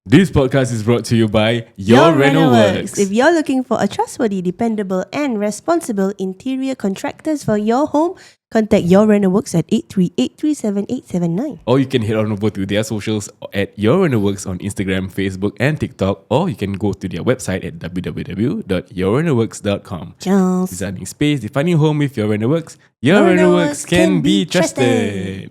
This podcast is brought to you by Your Reno Works. If you're looking for a trustworthy, dependable and responsible interior contractors for your home, contact Your Reno Works at 838377879. Or you can head on over to their socials at Your Reno Works on Instagram, Facebook and TikTok, or you can go to their website at www.yourrenoworks.com. Just Designing space, defining home with Your Reno Works. Your Reno Works can be trusted.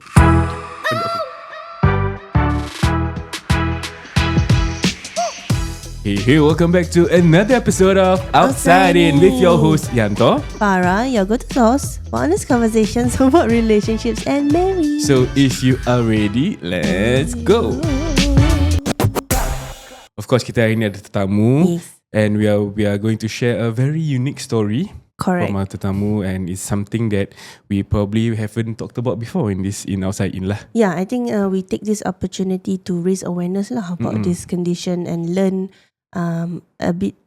Hey, welcome back to another episode of OUTSIDEIN with your host Yanto. Farah, your go-to source for honest conversations about relationships and marriage. So if you are ready, let's go. Of course, kita hari ni ada tetamu. Yes. And we are going to share a very unique story. Correct. From our tetamu, and it's something that we probably haven't talked about before in OUTSIDEIN lah. Yeah, I think we take this opportunity to raise awareness lah about this condition and learn a bit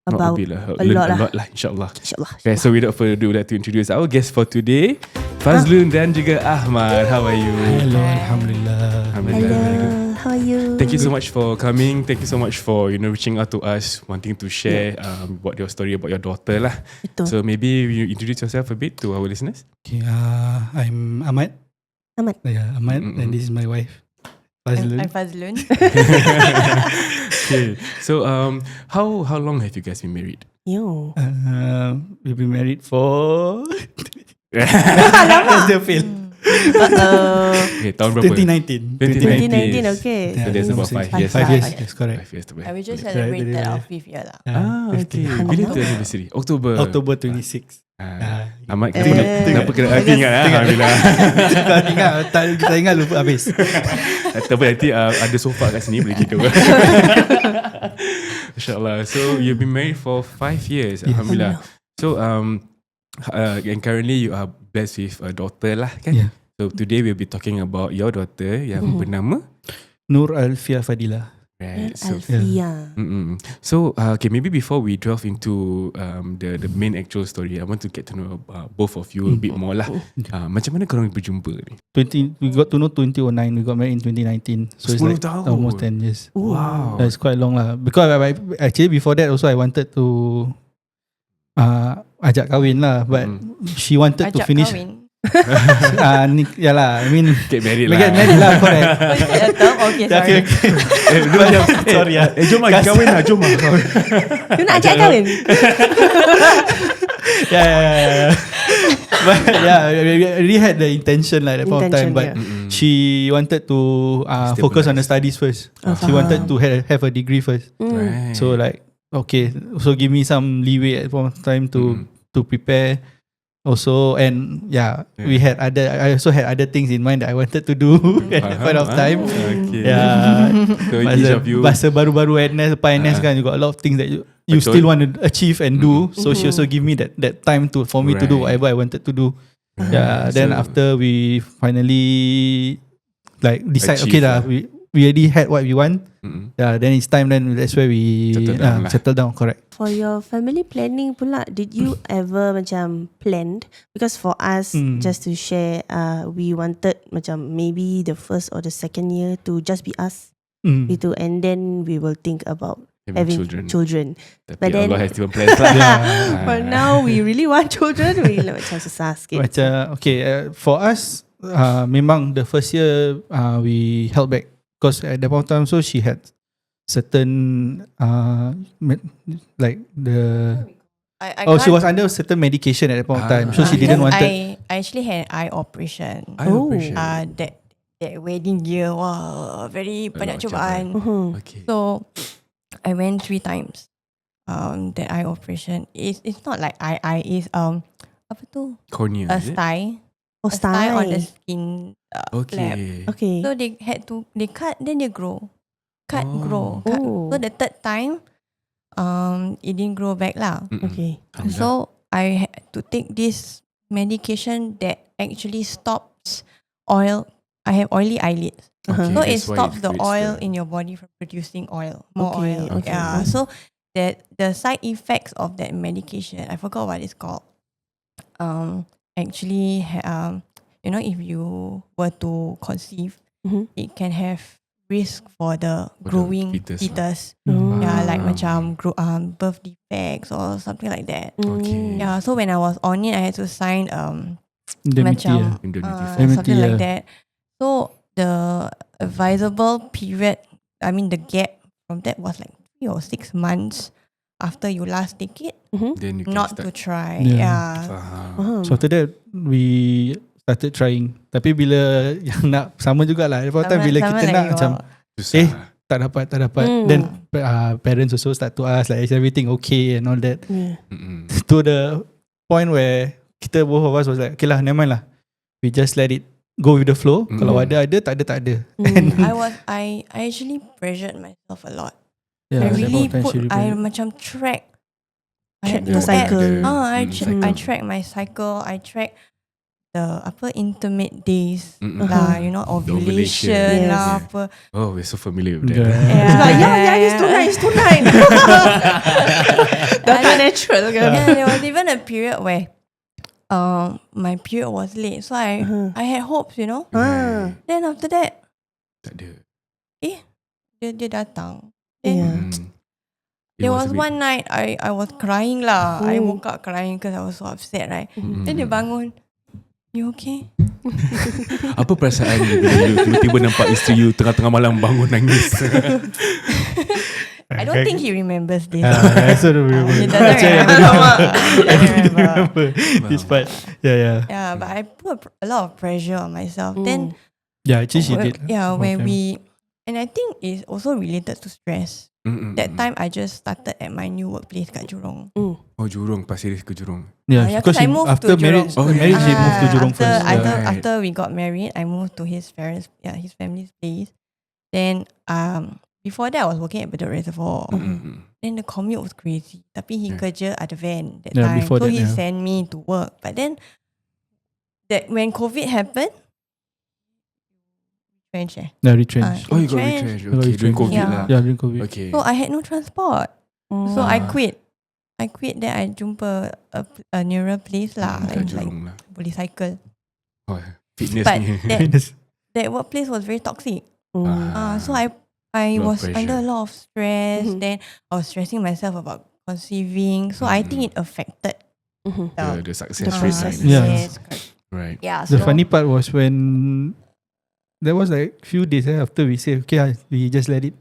about a lot lah, insyaAllah. InsyaAllah. Okay, so without further ado, we'd like to introduce our guest for today, Fazlun dan juga Ahmad. How are you? Hello, Alhamdulillah. Hello, how are you? Thank you so much for coming. Thank you so much for reaching out to us, wanting to share about your story about your daughter lah. Betul. So maybe you introduce yourself a bit to our listeners. Okay, I'm Ahmad. Ahmad. Yeah, Ahmad, and this is my wife, Fazlun. I'm Fazlun. Okay, so how long have you guys been married? Yo. We've been married for... That's the film. Okay, tahun berapa? 2019. 2019, okay. So that's about 5 years. 5 years, yes, correct. 5 years to I we just Right, celebrated right. our 5th year lah. Okay. Bila tu anniversary? Oktober. October 26. Ahmad, kenapa kena ingat? Alhamdulillah. Kau ingat, tak ingat lupa habis. Tapi nanti ada sofa kat sini boleh tidur. InsyaAllah. So you've been married for 5 years. Alhamdulillah. So and currently you are blessed with a daughter lah kan? Yeah. So today we'll be talking about your daughter yang bernama Nur Alfiyah Fadilah. right. So Alfiyah. So okay, maybe before we delve into the main actual story, I want to get to know both of you a bit more lah. Macam mana korang berjumpa ni? We got to know 2009. We got married in 2019. So it's 10 like tahun. almost 10 years. Wow. That's quite long lah. Because actually before that also I wanted to ajak kahwin lah, but she wanted to Ajak finish. kahwin. Yalah, I mean Get married lah. get married lah, correct. Was that a term? Okay, sorry. Sorry ya. Jom lah kahwin lah. Jom lah. You nak ajak kahwin? Yeah. But yeah, we really had the intention like that point of time, but she wanted to focus on the studies first. She wanted to have a degree first. Right. So like, okay, so give me some leeway at point of time to prepare. Also, and I also had other things in mind that I wanted to do at that point of time. Okay. Yeah. So each of you. Masa baru-baru NS, lepas NS kan, you got a lot of things that you still want to achieve and do. So she also give me that time for me to do whatever I wanted to do. Yeah. Then after we finally like decide, Achieve, okay lah, we already had what we want. Yeah. Then it's time. Then that's where we settle down. Correct. For your family planning pula, did you ever macam planned? Because for us, just to share, we wanted macam maybe the first or the second year to just be us. Gitu, and then we will think about having children. Tapi But then Allah has different plans lah. but now we really want children. We macam susah sikit. Macam okay, for us, memang the first year we held back because at that point of time, so she had certain like she was under certain medication at that point of time, so she didn't want it. I actually had eye operation. Eye operation. That wedding year, wow, very banyak cubaan. Okay. So I went 3 times. That eye operation it's not like eye is apa tu? Cornea. A is it? sty. Oh, A sty on the sty. skin flap. Okay. Okay. So they cut, then they grow. Cut, grow. Cut. Oh. So the third time, it didn't grow back lah. Okay. So I had to take this medication that actually stops oil. I have oily eyelids. Okay, So it that's why stops the creates oil in your body from producing oil. More Okay, oil. okay. Yeah. So that the side effects of that medication, I forgot what it's called. Actually, if you were to conceive, it can have risk for the For the growing fetus. fetus. Oh. Yeah, like Ah. macam birth defects or something like that. Okay. Yeah, so when I was on it, I had to sign Indemnity, macam Indemnity. something Indemnity, like that. So the advisable period, I mean the gap from that was like 3 or 6 months after you last take it, Then you can not to start. try. Yeah. Yeah. Faham. So after that we started trying. Tapi bila yang nak sama jugalah. At that time bila Sama kita like nak you macam all. Susah. tak dapat. Then parents also start to ask like, is everything okay and all that. Yeah. Mm-mm. To the point where kita both of us was like, okay lah, never mind lah. We just let it go with the flow. Kalau ada, tak ada. I actually pressured myself a lot. Yeah, I at that really point of time put, she I really- macam track. I had the to cycle. I cycle. track my cycle. I track the intimate days Mm-mm. lah, you know, ovulation. ovulation lah, Yes. apa. Oh, we're so familiar with Yeah. that. It's tonight. That's not natural kan? Yeah, there was even a period where my period was late, so I had hopes, you know. Right. Then after that, Tak ada. dia datang. Then Yeah. Mm. It there was was a bit- one night I was crying lah. I woke up crying because I was so upset, right? Mm. Then dia bangun. You okay? Apa perasaan you bila you tiba-tiba nampak isteri you tengah-tengah malam bangun nangis? I don't think he remembers this. I also don't remember. He doesn't Actually, I remember. I didn't remember this part. Yeah. Yeah, but I put a lot of pressure on myself. Then Yeah, actually she did. Yeah, when Okay. and I think it's also related to stress. Mm-mm. That time I just started at my new workplace kat Jurong. Oh, Jurong, Pasir Ris ke Jurong. Yeah, Yeah, because 'cause I she, moved after to Jurong. marriage, Oh, yeah. marriage she moved to Jurong after, first. After, Right. after we got married, I moved to his his family's place. Then before that I was working at Bedok Reservoir. Mm-mm. Then the commute was crazy. Tapi he Yeah. kerja ada van that Yeah, time. before So that, he yeah. sent me to work. But then that when COVID happened, retrenched. Yeah, retrenched. Oh, you got Retrenched. retrenched. Okay, during COVID Yeah. lah. Yeah, during COVID. Okay. So I had no transport. So I Ah. quit. Then I jumpa a nearer place lah. Kat Like Jurong lah. boleh cycle. Oh, fitness But ni. that workplace was very toxic. Ah. So I Lot of was pressure. under a lot of stress. Mhm. Then I was stressing myself about conceiving. So I think it affected the success The rate. process. Right? Yeah. Yes, correct. Right. Yeah. The So funny part was when there was like few days after we say okay, we just let it.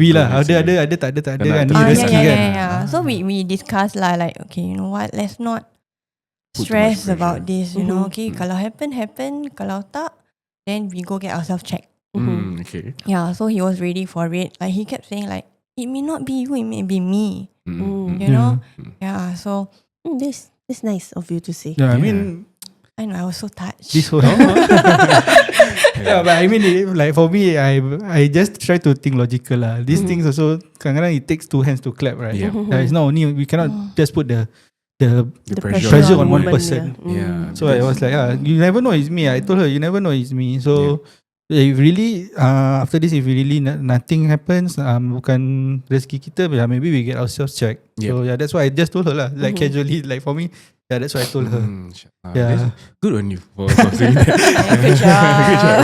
We lah, Yeah, ada tak ada Kena kan. Ni Ah, rezeki yeah, kan. So we discussed lah, like, okay, you know what, let's not Put too stress much about pressure. this, you know. Mhm. Okay, kalau happen. Kalau tak, then we go get ourselves checked. Okay. Yeah, so he was ready for it. Like he kept saying like, it may not be you, it may be me. Mm-mm. You know? Mm. Yeah, so This nice of you to say. Yeah, I Yeah. mean I know I was so touched. this whole yeah, but I mean like for me, I just try to think logical lah. These things also kadang-kadang it takes two hands to clap, right? Yeah. It's not only we cannot just put the The pressure on one woman, person. Yeah. So I was like, you never know it's me. I told her, you never know it's me. So if really after this, if really nothing happens, bukan rezeki kita, maybe we get ourselves checked. So yeah, that's why I just told her lah, like casually, like for me, yeah, that's what I told her. That's good on you for doing that. Good job. Good job.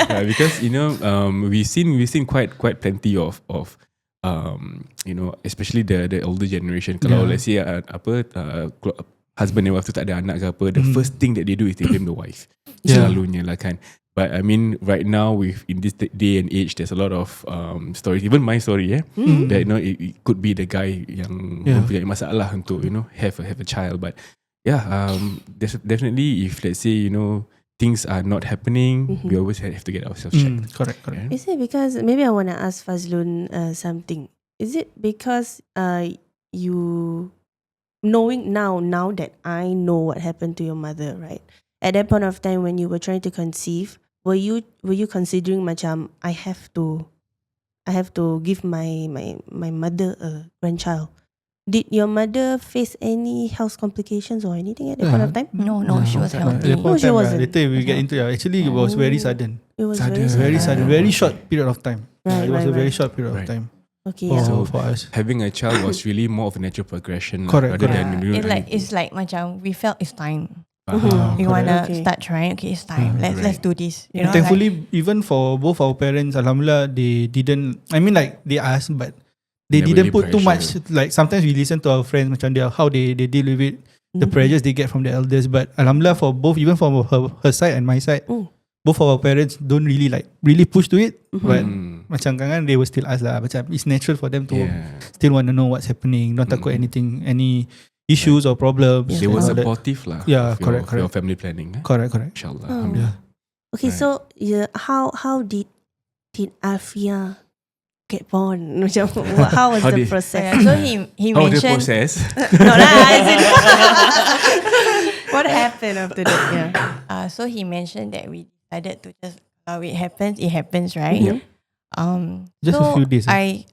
Yeah, because you know, we've seen quite plenty of you know, especially the older generation. Kalau let's say husband and wife tu tak ada anak ke apa, the first thing that they do is they blame the wife. Selalunya lah kan. But I mean, right now in this day and age, there's a lot of stories. Even my story, that you know it could be the guy yang mempunyai masalah untuk you know have a child. But yeah, definitely if let's say you know things are not happening, we always have to get ourselves checked. Correct. Yeah. Is it because maybe I want to ask Fazlun something? Is it because you knowing now that I know what happened to your mother, right? At that point of time when you were trying to conceive, were you considering macam I have to give my mother a grandchild? Did your mother face any health complications or anything at that point of time? No, she was At healthy. that point of she time, wasn't. later we get into actually it was very sudden. It was Sudden. very Very sudden, very short period of time. Right, It was a right, very right. short period of Right. time Okay, for us. Having a child was really more of a natural progression Correct, rather correct. than you know, It's like macam we felt it's time. We wanna Okay. start trying. Okay, it's time. Let's do this. You know, Thankfully, even for both our parents, alhamdulillah, they didn't. I mean, like they asked, but they Never didn't really put too much. pressure. Like sometimes we listen to our friends, macam how they deal with it, the pressures they get from the elders. But alhamdulillah, for both, even from her side and my side, both of our parents don't really push to it. But macam kan they will still ask lah. Macam it's natural for them to still want to know what's happening. Don't takut any issues or problems. They were all that. supportive lah. Yeah, of correct. Your family planning. Correct. Inshallah. Yeah. Okay, Right. so how did Alfiyah get born? Macam, how was How the did- process? so he Oh, the mentioned process. No lah, as in what happened after that? Yeah. so he mentioned that we decided to just it happens, right? Yep. Just a so few days. I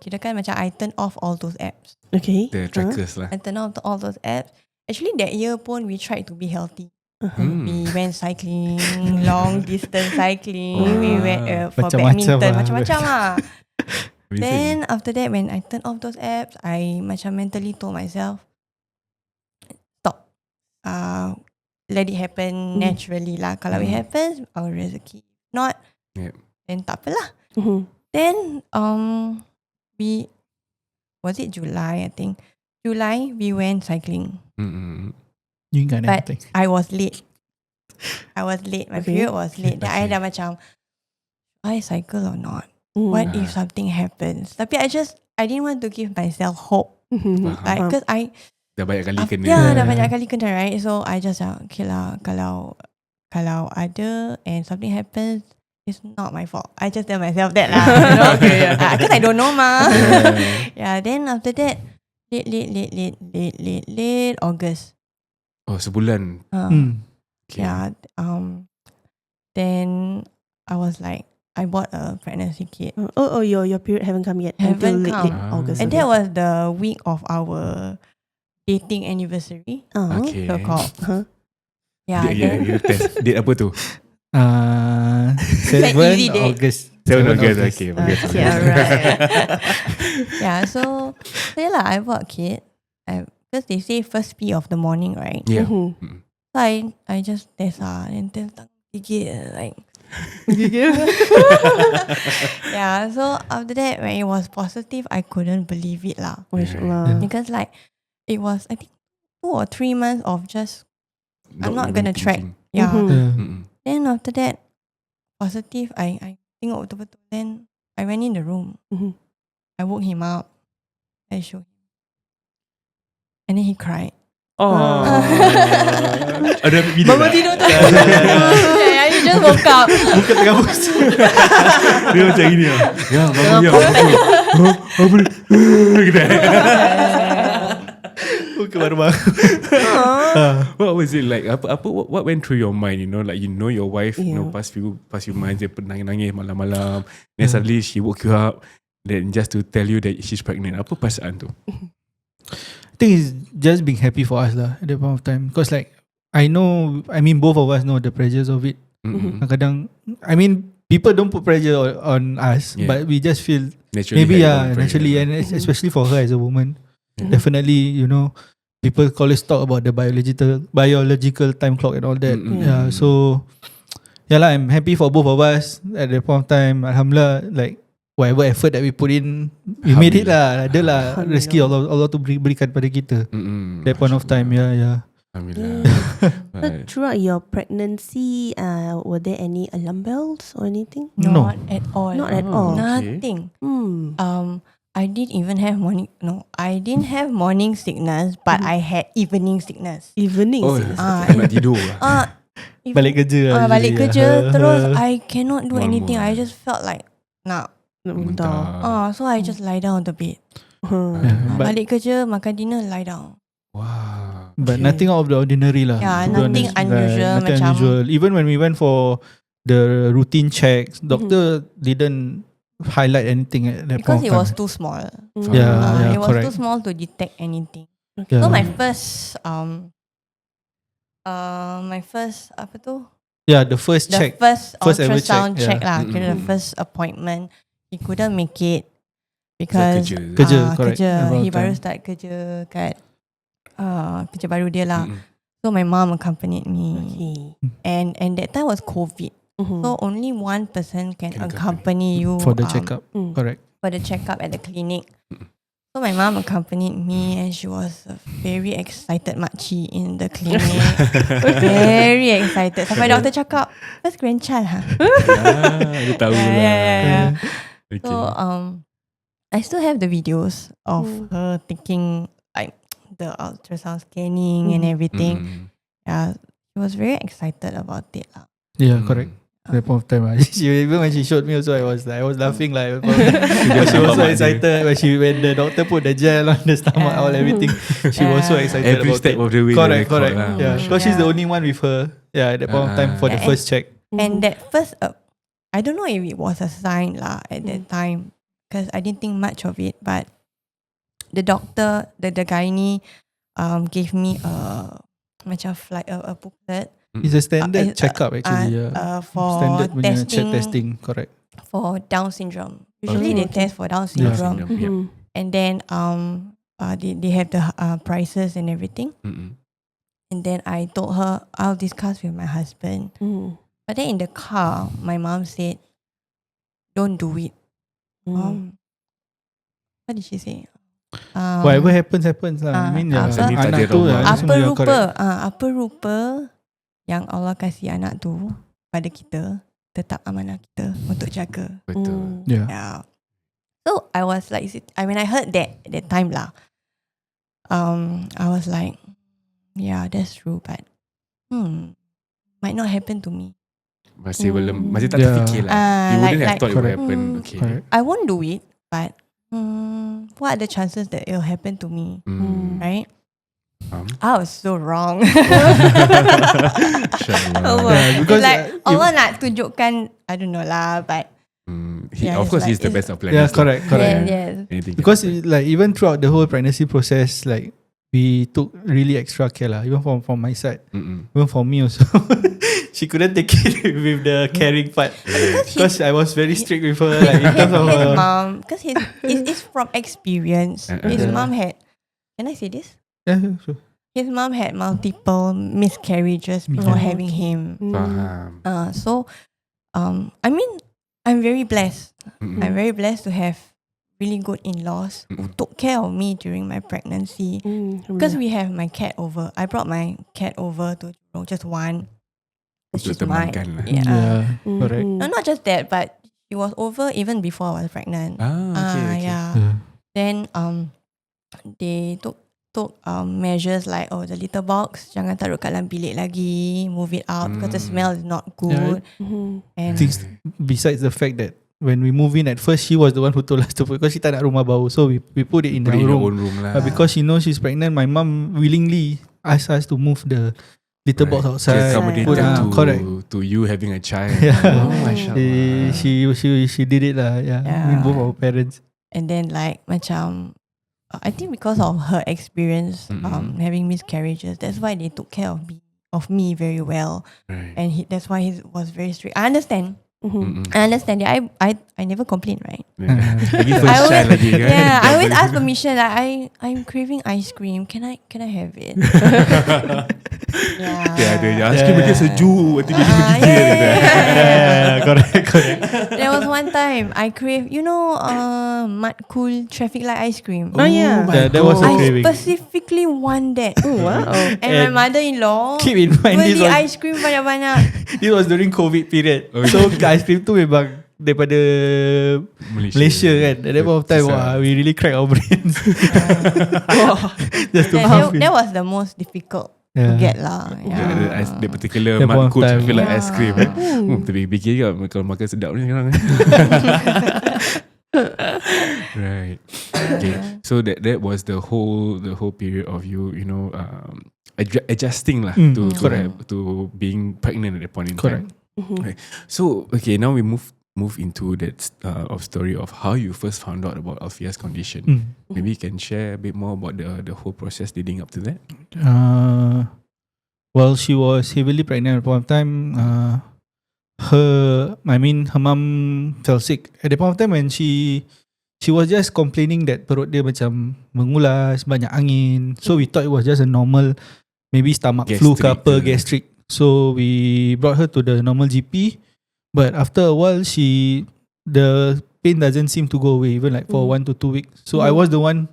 kira kan macam I turn off all those apps. Okay. The trackers lah. I turn off all those apps. Actually, that year pun we tried to be healthy. We went cycling, long distance cycling. We went for Macam-macam badminton, lah. macam-macam lah. Amazing. Then after that, when I turn off those apps, I macam mentally told myself, stop. Let it happen naturally lah. Kalau it happens, our rezeki. Not, Yep. then tak apalah. Mhm. Then was it July? I think July we went cycling, You ingat but anything? I was late. My period was late. Then I dah macam, I cycle or not? What if something happens? Tapi I didn't want to give myself hope. Like, because Dah banyak kali kena. dah banyak kali kena, right? So I just okay lah, kalau ada and something happens, it's not my fault. I just tell myself that lah. You know? Because I don't know ma. Yeah. Then after that, late August. Oh, sebulan. Okay. Yeah. Then I was like, I bought a pregnancy kit. Your period haven't come yet. Haven't until come. late August. And that was the week of our dating anniversary. Okay. So called. Yeah. You test. Date apa tu? 7 easy date. August. 7 August. Okay. Okay, alright. Yeah, so yeah lah, I bought kit. Because they say first P of the morning, right? Yeah. So I just test and then gigit like. Yeah, so after that when it was positive, I couldn't believe it lah. Mashallah. Because like it was I think 2 or 3 months of just I'm not gonna track. Yeah. Then after that, positive, I tengok betul-betul. Then I went in the room. I woke him up. I showed him. And then he cried. Oh. Ada video Bangun tak? tidur tu. Yeah, he just woke up. Bukan tengah pusing. Dia macam gini lah. Ya, bangun ya. Apa ni? Kita. Bukan baru-baru. What was it like? What went through your mind? You know, like your wife. You know, past few months dia nangis malam-malam. Then suddenly she woke you up. Then just to tell you that she's pregnant. Apa perasaan tu? I think it's just being happy for us lah at that point of time. Because like I mean both of us know the pressures of it. Kadang-kadang I mean people don't put pressure on us, but we just feel Naturally, naturally, and especially for her as a woman, definitely, you know, people always talk about the biological time clock and all that. Yeah, so yeah lah, I'm happy for both of us at that point of time. Alhamdulillah, like whatever effort that we put in, we made it lah. Ada lah rezeki Allah tu berikan pada kita. That point of time, yeah. Alhamdulillah. So throughout your pregnancy, were there any alarm bells or anything? No. Not at all. Not at all. Nothing. I didn't even have I didn't have morning sickness, but I had evening sickness. Evening. Oh, nak tidur lah. Balik kerja lah balik usually, kerja terus I cannot do anything. Normal. I just felt like nak. Muntah. So I just lie down on the bed. But Balik kerja, makan dinner, lie down. Wow. But nothing out of the ordinary lah. Yeah, to be nothing honest. unusual, Nothing macam- unusual. Even when we went for the routine checks, doctor didn't highlight anything at that Because point it of was time. too small. Yeah, It was correct. too small to detect anything. Yeah. So my first apa tu? Yeah, the first The check. first First ever ultrasound check, check yeah. lah. Kira the first appointment, he couldn't make it because Kerja, correct. kerja. About He baru time. start kerja kat kerja baru dia lah. So my mom accompanied me. Okay. And that time was COVID. So only one person can accompany you For the checkup. Correct. for the checkup at the clinic. So my mom accompanied me and she was a very excited makcik in the clinic. Very excited. Sampai doktor cakap, first grandchild Dia tahu lah. Yeah. Okay. So I still have the videos of her taking like the ultrasound scanning and everything. Yeah, she was very excited about it lah. Yeah, correct. That point of time, even when she showed me also, I was laughing like. She was so excited when the doctor put the gel on the stomach, all everything. She was so excited Every about step it. of the way. Correct. Lah. Yeah, because she's the only one with her. Yeah, at that point of time for the first check. And that first, I don't know if it was a sign lah at that time because I didn't think much of it. But the doctor, the gynae, gave me a booklet. It's a standard checkup actually. For standard testing. Correct. For Down syndrome. Usually they test for Down syndrome. And then they have the prices and everything. And then I told her I'll discuss with my husband. But then in the car, my mom said, "Don't do it." What did she say? Whatever happens lah. I mean, anak tu apa rupa yang Allah kasih anak tu pada kita, tetap amanah kita untuk jaga. Betul. Yeah. So I was like, when I heard that at that time lah, I was like, yeah, that's true, but might not happen to me. Masih tak terfikir lah. You wouldn't have thought it would happen. Okay. Correct. I won't do it, but what are the chances that it'll happen to me? Right? I was so wrong. Because like Allah nak tunjukkan, I don't know lah, but of course he's the best of planners. Yeah, correct. yes. Because even throughout the whole pregnancy process, like we took really extra care lah. Even from my side, even for me also. She couldn't take it with the caring part because I was very strict with her. Like in terms of his mom, because it's from experience. His mom had. Can I say this? Yeah, sure. His mom had multiple miscarriages before having him. So, I mean, I'm very blessed. I'm very blessed to have really good in-laws who took care of me during my pregnancy. Because we have my cat over. I brought my cat over to just one. She's mine. Yeah, correct. No, not just that, but she was over even before I was pregnant. Okay. Yeah. Then they took measures like the litter box jangan taruh kat dalam bilik lagi, move it out because the smell is not good. And besides the fact that when we move in at first, she was the one who told us to put, because she tak nak rumah bau, so we put it in our own room lah. But because she knows she's pregnant, my mom willingly asked us to move the litter box outside. To you having a child. She did it lah. I mean, both our parents. And then like macam I think because of her experience having miscarriages, that's why they took care of me very well. And that's why he was very strict. I understand. I understand that. I never complain, right? Lagi first child lagi kan? Yeah, I always ask permission. Like I'm craving ice cream. Can I have it? Ice cream dia sejuk. Nanti dia pergi Correct. There was one time I crave, Mud Cool traffic light ice cream. That was a craving. I specifically want that. Wow. And my mother-in-law keep in mind beli ice cream banyak-banyak. This was during COVID period. So ice cream tu memang daripada Malaysia kan. At that point of time, we really crack our brains. Just to that was the most difficult to get lah. The particular Mud Cool traffic light ice cream. Terfikir juga kalau makan sedap ni sekarang. Right. Okay. So that was the whole period of you adjusting lah to being pregnant at that point in time. Right. So okay, now we move into that story of how you first found out about Alfiyah's condition. Maybe you can share a bit more about the whole process leading up to that. Well, she was heavily pregnant at one time. Her mum fell sick at the point of time when she was just complaining that perut dia macam mengulas, banyak angin. So we thought it was just a normal maybe stomach flu ke apa, Gastric. gastric. So we brought her to the normal GP, but after a while the pain doesn't seem to go away, even like for 1 to 2 weeks. So I was the one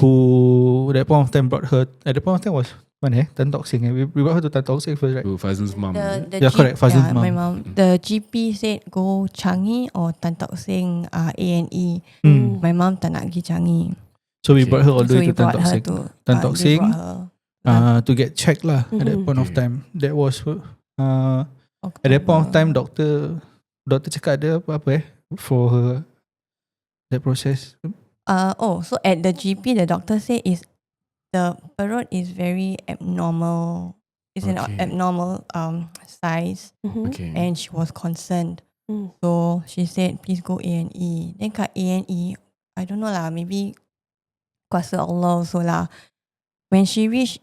who at that point of time brought her. At the point of time was mana? Tan Tock Seng. We brought her to Tan Tock Seng first, right? To Fazlun's mum. Yeah, correct, Fazlun's mum. My mom. The GP said go Changi or Tan Tock Seng A&E. My mom tak nak pergi Changi. So we brought her all the So way we to Tan brought Tock her Seng. to Tan Tock they Seng. brought her. To get checked lah at that point of time. That was at that point of time doctor cakap ada apa for her that process. So at the GP the doctor said is the perut is very abnormal. It's an abnormal size. Okay. And she was concerned. So she said please go A&E. Then kat A&E, I don't know lah, maybe kuasa Allah also lah. When she reached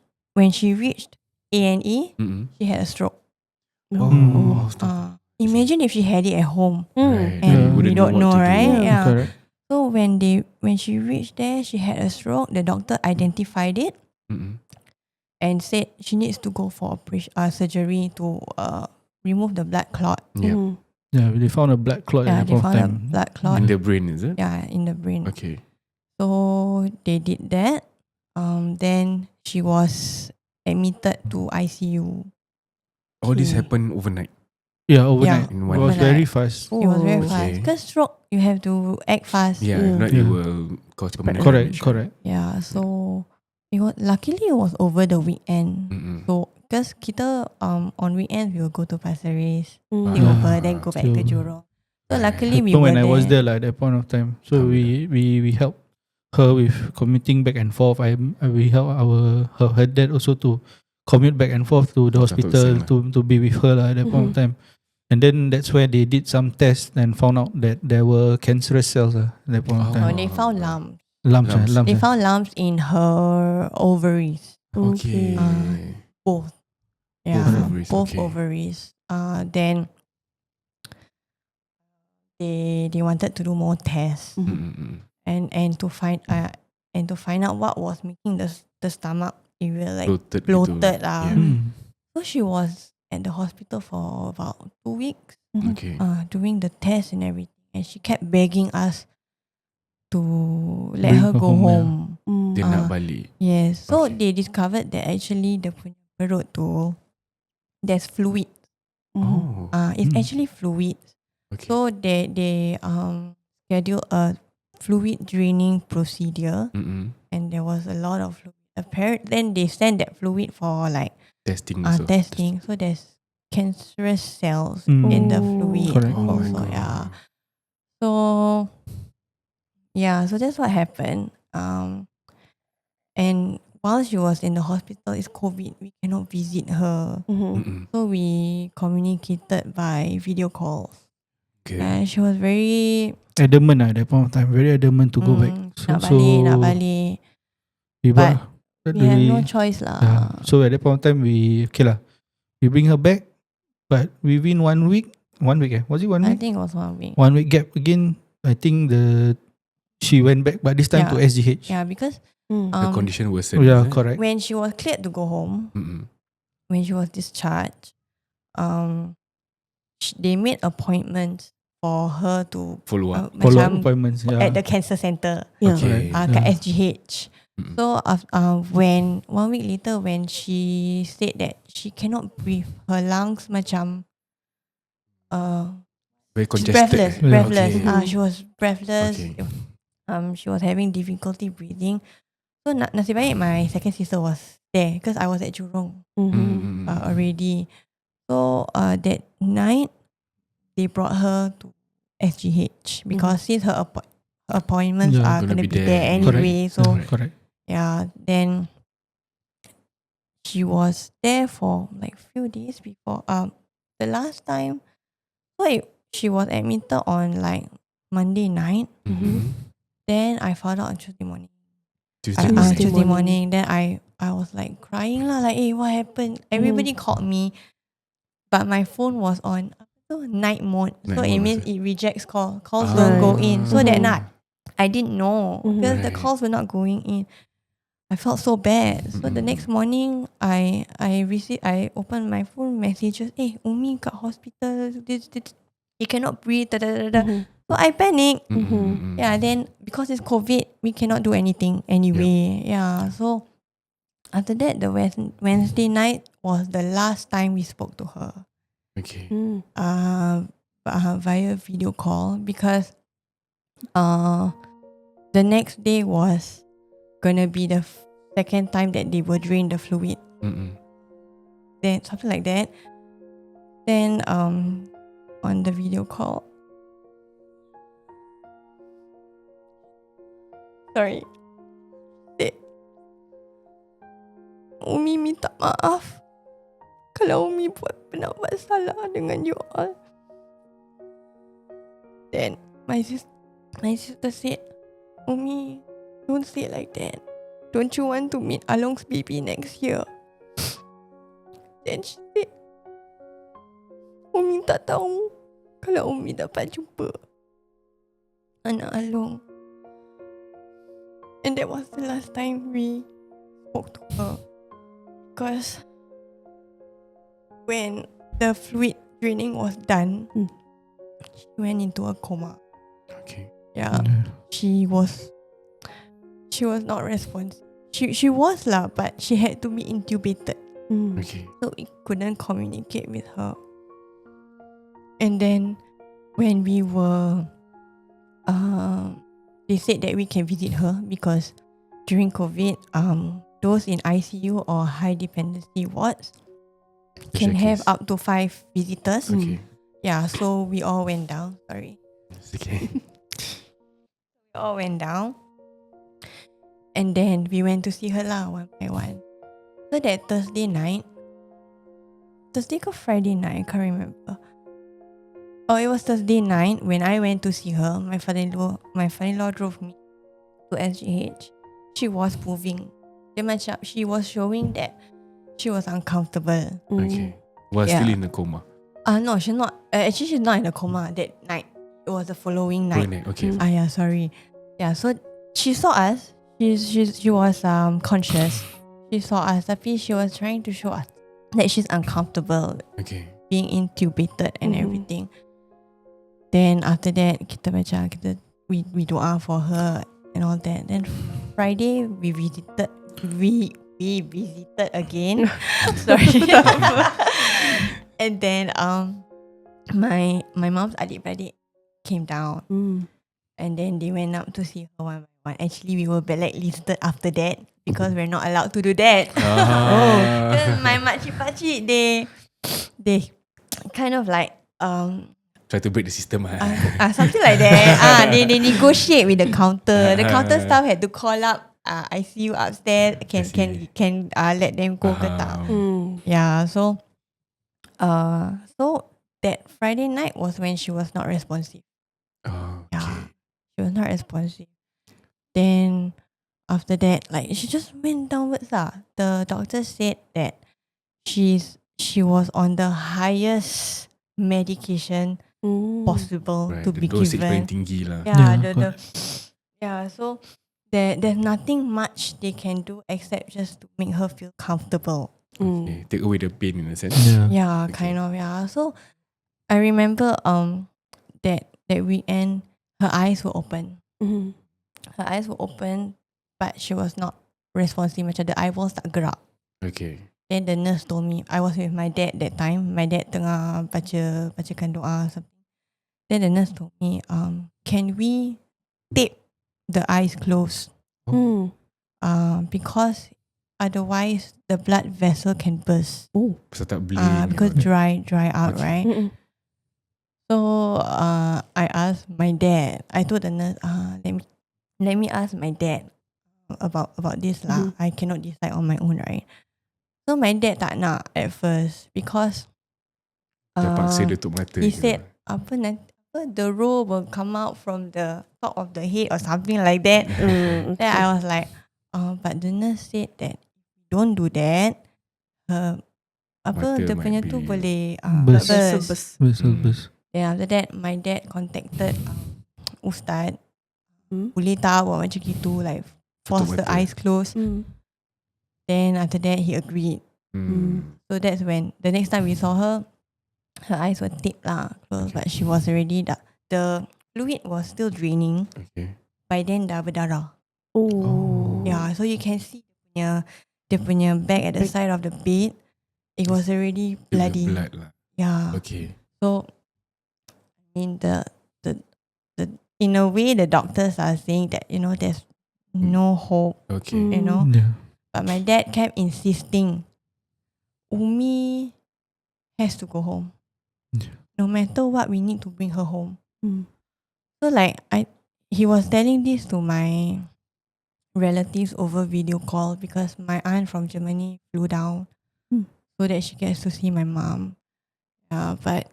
A&E, she had a stroke. Imagine if she had it at home. Right. And we Wouldn't don't know, what to do. right? Yeah. Correct. So when she reached there, she had a stroke. The doctor identified it and said she needs to go for surgery to remove the blood clot. Yeah. Yeah, they found a blood clot Yeah, at they that point of found a time. blood clot. In the brain, is it? Yeah, in the brain. Okay. So they did that. Then she was admitted to ICU. All this happened overnight. Yeah, overnight. In It one was night. very fast. It was very Okay. fast. Because stroke, you have to act fast. Yeah, if not, it will cause permanent damage. Correct. Yeah, so luckily it was over the weekend. So because kita on weekends we will go to Pasir Ris, take over, then go back to Jurong. So luckily we were when I was there there. at that point of time. So we helped her with commuting back and forth. We helped her dad also to commute back and forth to the hospital to be with her at that point of time. And then that's where they did some tests and found out that there were cancerous cells at that point of time. They found lumps. Lumps. They found lumps in her ovaries. Okay. Both. Yeah, both ovaries. Then they wanted to do more tests and to find out what was making the stomach area like bloated. So she was at the hospital for about 2 weeks. Okay. Doing the test and everything, and she kept begging us to let her go home. Dia nak balik. Yes. So they discovered that actually the perut tu there's fluid. It's actually fluid. Okay. So they scheduled a fluid draining procedure, and there was a lot of fluid. Then they sent that fluid for like testing. Testing. So there's cancerous cells in the fluid. Correct. Also, so that's what happened. And while she was in the hospital, it's COVID. We cannot visit her. So we communicated by video calls. Okay. And she was very adamant at that point of time. Very adamant to go back. Nak balik. We have no choice lah. So at that point of time, we bring her back, but within 1 week. 1 week, was it 1 week? I think it was 1 week. 1 week gap again. I think she went back, but this time to SGH. Yeah, because the condition worsened. Yeah, correct. When she was cleared to go home, when she was discharged, they made appointments for her to follow up appointments at the cancer center. Okay. Kat SGH. So when 1 week later, when she said that she cannot breathe, her lungs macam very she's congested. breathless. Okay. She was breathless. Okay. She was having difficulty breathing. So nasib baik my second sister was there because I was at Jurong already. So that night they brought her to SGH because since her appointments are gonna be there anyway. Correct. So correct. then she was there for like few days before the last time. So she was admitted on like Monday night. Then I found out on Tuesday morning. Tuesday morning. Then I was like crying lah, like, hey, what happened? Everybody called me, but my phone was on night mode. So it means it rejects calls. Calls don't go in. So that night I didn't know because the calls were not going in. I felt so bad. So the next morning, I opened my phone messages. Hey, Umi kat hospital. This. He cannot breathe. Da, da, da, da. So I panicked. Yeah, then because it's COVID, we cannot do anything anyway. Yeah, so after that, the Wednesday night was the last time we spoke to her. Okay. Via video call, because the next day was gonna be the second time that they were drain the fluid. Then something like that. Then on the video call, sorry, Umi minta maaf kalau Umi pernah buat salah dengan you all. Then my sister said, Umi, don't say it like that. Don't you want to meet Along's baby next year? Then she said, Umi tak tahu kalau Umi dapat jumpa anak Along. And that was the last time we spoke to her. Because when the fluid draining was done, she went into a coma. Okay. Yeah. She was not responsive. She was lah, but she had to be intubated. Okay. So we couldn't communicate with her. And then when we were they said that we can visit her because during COVID, those in ICU or high dependency wards can have up to 5 visitors. Okay. Yeah, so we all went down. Sorry. It's okay. We all went down. And then we went to see her lah, one by one. So that Thursday or Friday night, I can't remember. Oh, it was Thursday night when I went to see her. My father-in-law drove me to SGH. She was moving. She was showing that she was uncomfortable. Okay. Was still in a coma. No, she's not. Actually, she's not in a coma that night. It was the following night. Okay. Yeah, sorry. Yeah, so she saw us. She was conscious. She saw us, tapi she was trying to show us that she's uncomfortable. Okay. Being intubated and everything. Then after that, we doa for her and all that. Then Friday we visited. We visited again. Sorry. And then my mom's adik-beradik came down. And then they went up to see her one by one. Actually, we were blacklisted after that because we're not allowed to do that. My makcik-pakcik, they kind of like try to break the system. Something like that. They negotiate with the counter. The counter staff had to call up ICU upstairs. Can let them go ke tak? Yeah. So that Friday night was when she was not responsive. Yeah, she was not responsive. Then after that, like she just went downwards. The doctor said that she was on the highest medication possible to be dosage given. paling tinggi lah. So there's nothing much they can do except just to make her feel comfortable. Okay. Take away the pain in a sense. Yeah, kind of. Yeah. So I remember that weekend her eyes were open. Her eyes were open, but she was not responsive. Macam the eyeballs tak gerak. Okay. Then the nurse told me, I was with my dad that time. My dad tengah bacakan doa something. Then the nurse told me, can we tape the eyes closed? Because otherwise the blood vessel can burst. Pasal tak bleeding. Because dry out, right? So I asked my dad. I told the nurse, let me ask my dad about this lah. I cannot decide on my own, right? So my dad tak nak at first because terpaksa dia tutup mata. He said the roll will come out from the top of the head or something like that. Then I was like, but the nurse said that don't do that. Dia punya tu boleh burst. Then after that, my dad contacted Ustaz. Boleh tak buat macam gitu, like force the eyes closed. Then after that, he agreed. So that's when the next time we saw her, her eyes were taped lah, closed, but she was already the fluid was still draining. Okay. By then dah berdarah. Oh. Yeah, so you can see dia punya back at the side of the bed. It was already bloody. Blood lah. Yeah. Okay. So I mean the in a way the doctors are saying that there's no hope. Okay. Yeah. But my dad kept insisting, Umi has to go home. Yeah. No matter what, we need to bring her home. Mm. So he was telling this to my relatives over video call because my aunt from Germany flew down so that she gets to see my mom. But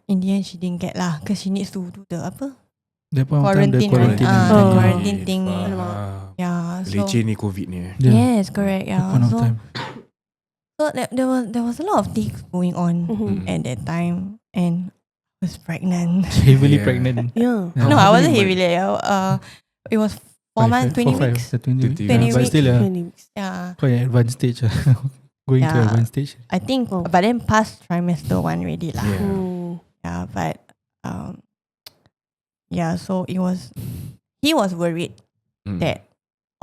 in the end she didn't get lah because she needs to do the quarantine, quarantine thing. Yeah. So Leceh ni COVID ni. yes, correct. Yeah. Point of time. So there was a lot of things going on at that time, and I was pregnant. Heavily Yeah. pregnant. Yeah. No, I wasn't heavily. It was 4 months, 20 weeks. 20 20 But weeks. still, 20 weeks. Yeah, quite an advanced stage. Going to Yeah. advanced stage. I think. But then past trimester 1 already lah. Yeah. Yeah, but yeah. So it was. He was worried that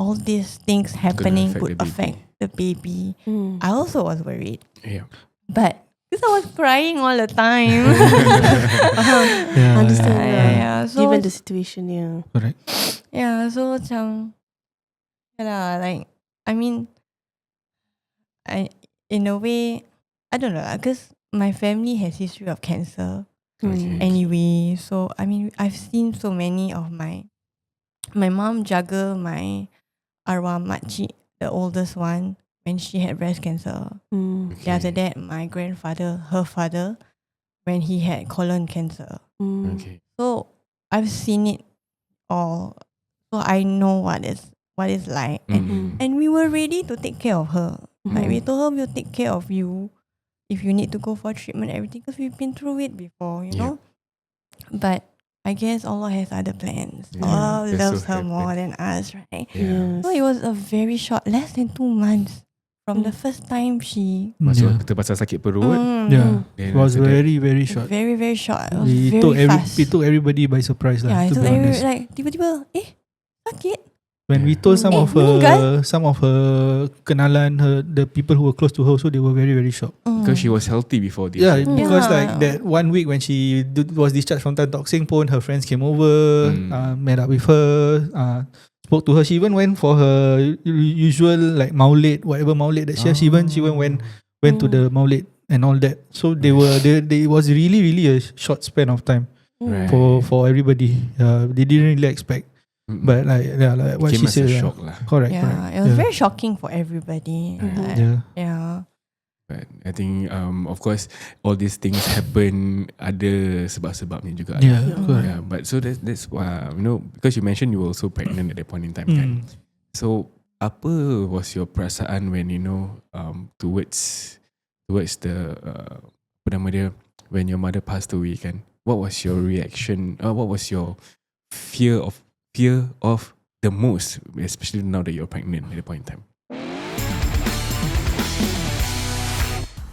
all these things happening affect would the baby. affect the baby. Mm. I also was worried, Yeah. but because I was crying all the time. Yeah, Understand. Yeah. So Given the situation, yeah. correct. yeah, so macam like I mean in a way I don't know because my family has history of cancer Okay. anyway. So I mean I've seen so many of my mom jaga my arwah makcik, the oldest one, when she had breast cancer. Mm. Then after that my grandfather, her father, when he had colon cancer. Mm. Okay. So I've seen it all. So I know what it's like. And we were ready to take care of her. Like we told her we'll take care of you if you need to go for treatment, everything, because we've been through it before, you know. But I guess Allah has other plans. Yeah, Allah that's loves so her more happy. than us, right? Yeah. Yes. So it was a very short, less than 2 months from the first time she. Masuk Yeah. kita pasal sakit perut. Yeah. Then It was after that- very, very short. Very, very short. It was We very fast. took everybody by surprise lah. Yeah, To so be honest. like tiba-tiba, sakit? When we told some meninggal? of her kenalan, the people who were close to her, so they were very, very shocked. Because she was healthy before this. Yeah, because Yeah. like that 1 week when she was discharged from Tan Tock Seng pun, her friends came over, met up with her, spoke to her. She even went for her usual like maulid, whatever maulid that she has. She even went to the maulid and all that. So they it was really, really a short span of time Right. for everybody. They didn't really expect. But like what Came she as said, a shock lah. correct. Yeah, correct. it was very shocking for everybody. Like, Yeah. But I think of course all these things happen ada sebab-sebabnya juga. Yeah, lah. correct. Yeah, but so that's why because you mentioned you were also pregnant at that point in time, kan? So apa was your perasaan when towards the apa nama dia, when your mother passed away, kan? What was your reaction? What was your fear of the most, especially now that you're pregnant at that point in time?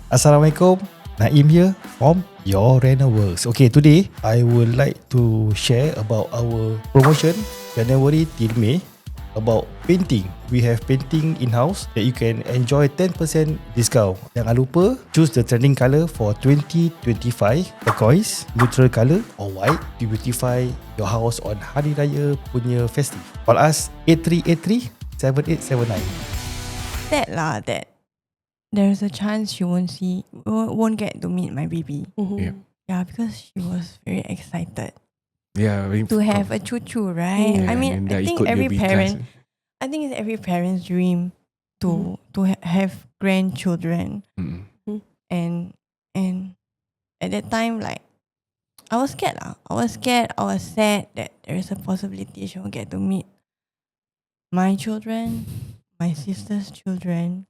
Assalamualaikum, Naim here from Your Reno Works. Okay, today I would like to share about our promotion January till May about painting. We have painting in-house that you can enjoy 10% discount. Jangan lupa choose the trending colour for 2025, turquoise, neutral colour or white to beautify your house on Hari Raya punya festive. Call us 8383-7879. sad lah that there's a chance you won't get to meet my baby. Yeah. Yeah, because she was very excited Yeah, to have a choo-choo, right? Yeah, I mean, and dah I think ikut dia every pergi parent, kelas. I think it's every parent's dream to have grandchildren, and at that time, like, I was scared lah. I was sad that there is a possibility she won't get to meet my children, my sister's children,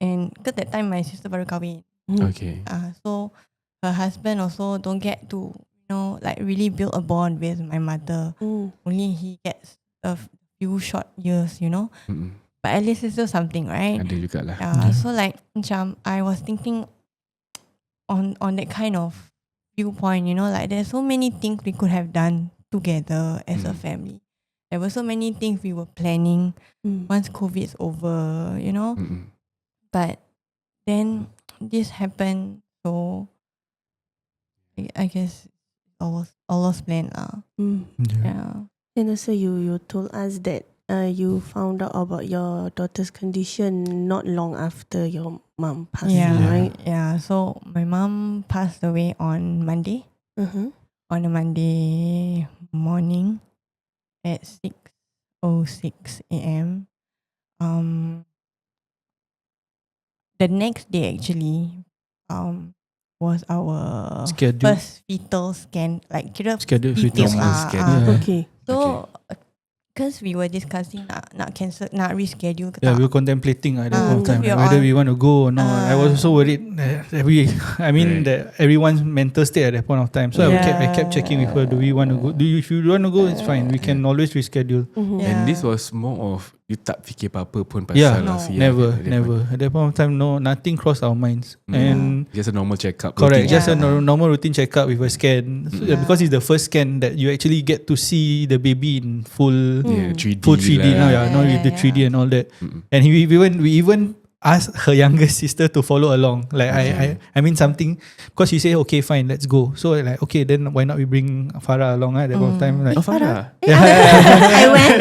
and because that time my sister baru kahwin. Okay. So her husband also don't get to like really build a bond with my mother. Only he gets a few short years, but at least it's still something, right? Ada jugalah. So like macam I was thinking on that kind of viewpoint, like there's so many things we could have done together as a family. There were so many things we were planning once COVID's over, but then this happened, so I guess Allah's plan lah. Yeah. And also you told us that you found out about your daughter's condition not long after your mom passed, right? Yeah, so my mom passed away on Monday. On a Monday morning at 6:06 a.m. The next day actually was our first fetal scan, like Scheduled details fetal scan. Okay. So because we were discussing nak cancel, nak reschedule ke Yeah, tak. we were contemplating at that point of time we were whether on- we want to go or not. I was also worried that that everyone's mental state at that point of time. So I kept checking with her. Do we want to go? If you want to go, it's fine. We can always reschedule. And this was more of you tak fikir apa-apa pun pasal Yeah, Alfiyah. never. At that point of time, no, nothing crossed our minds. And Just a normal checkup. correct, routine. just a normal routine checkup with a scan. So, because it's the first scan that you actually get to see the baby in full 3D full 3D now, lah. now with the 3D and all that. And we even asked her younger sister to follow along. Like I mean something, because she said okay fine, let's go. So like okay, then why not we bring Farah along at that point of time? Like, Oh, Farah. I went.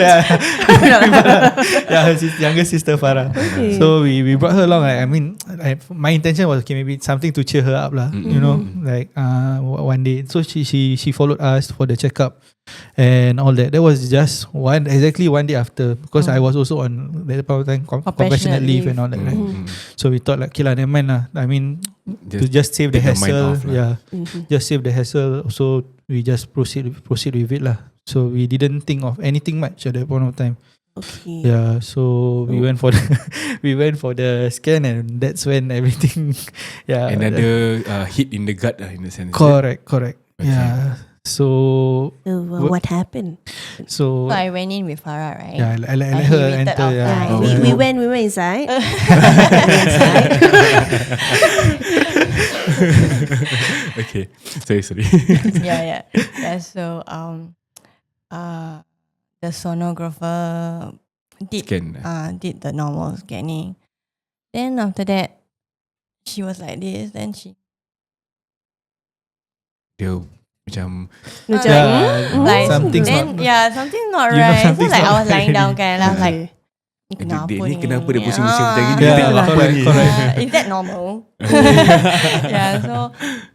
yeah, her younger sister Farah. So we brought her along. Like, I mean, my intention was okay, maybe something to cheer her up lah. Like one day. So she followed us for the checkup and all that. That was just exactly one day after, because I was also on that point of time compassionate leave and all that. Right? So we thought like, okay lah, never mind lah. I mean, to just save the take your mind hassle. off lah. Yeah, just save the hassle. So we just proceed with it lah. So we didn't think of anything much at that point of time. Okay. Yeah, so we went for the scan, and that's when everything. Yeah, Another hit in the gut in the sense. correct. Okay. Yeah. So What happened? So I went in with Farah, right? yeah, I let And her he waited enter. Yeah. outside. We went inside. Okay. Sorry. yeah. So the sonographer did Scan. did the normal scanning. Then after that, she was like this. Then she Dia macam like something's then not. something's not You know right. So something's like I not was lying right. down kan. I was like, ni Ni kenapa dia pusing-pusing macam gini? Yeah, Dia tengok apa correct, ni? correct. Is that normal? Yeah. So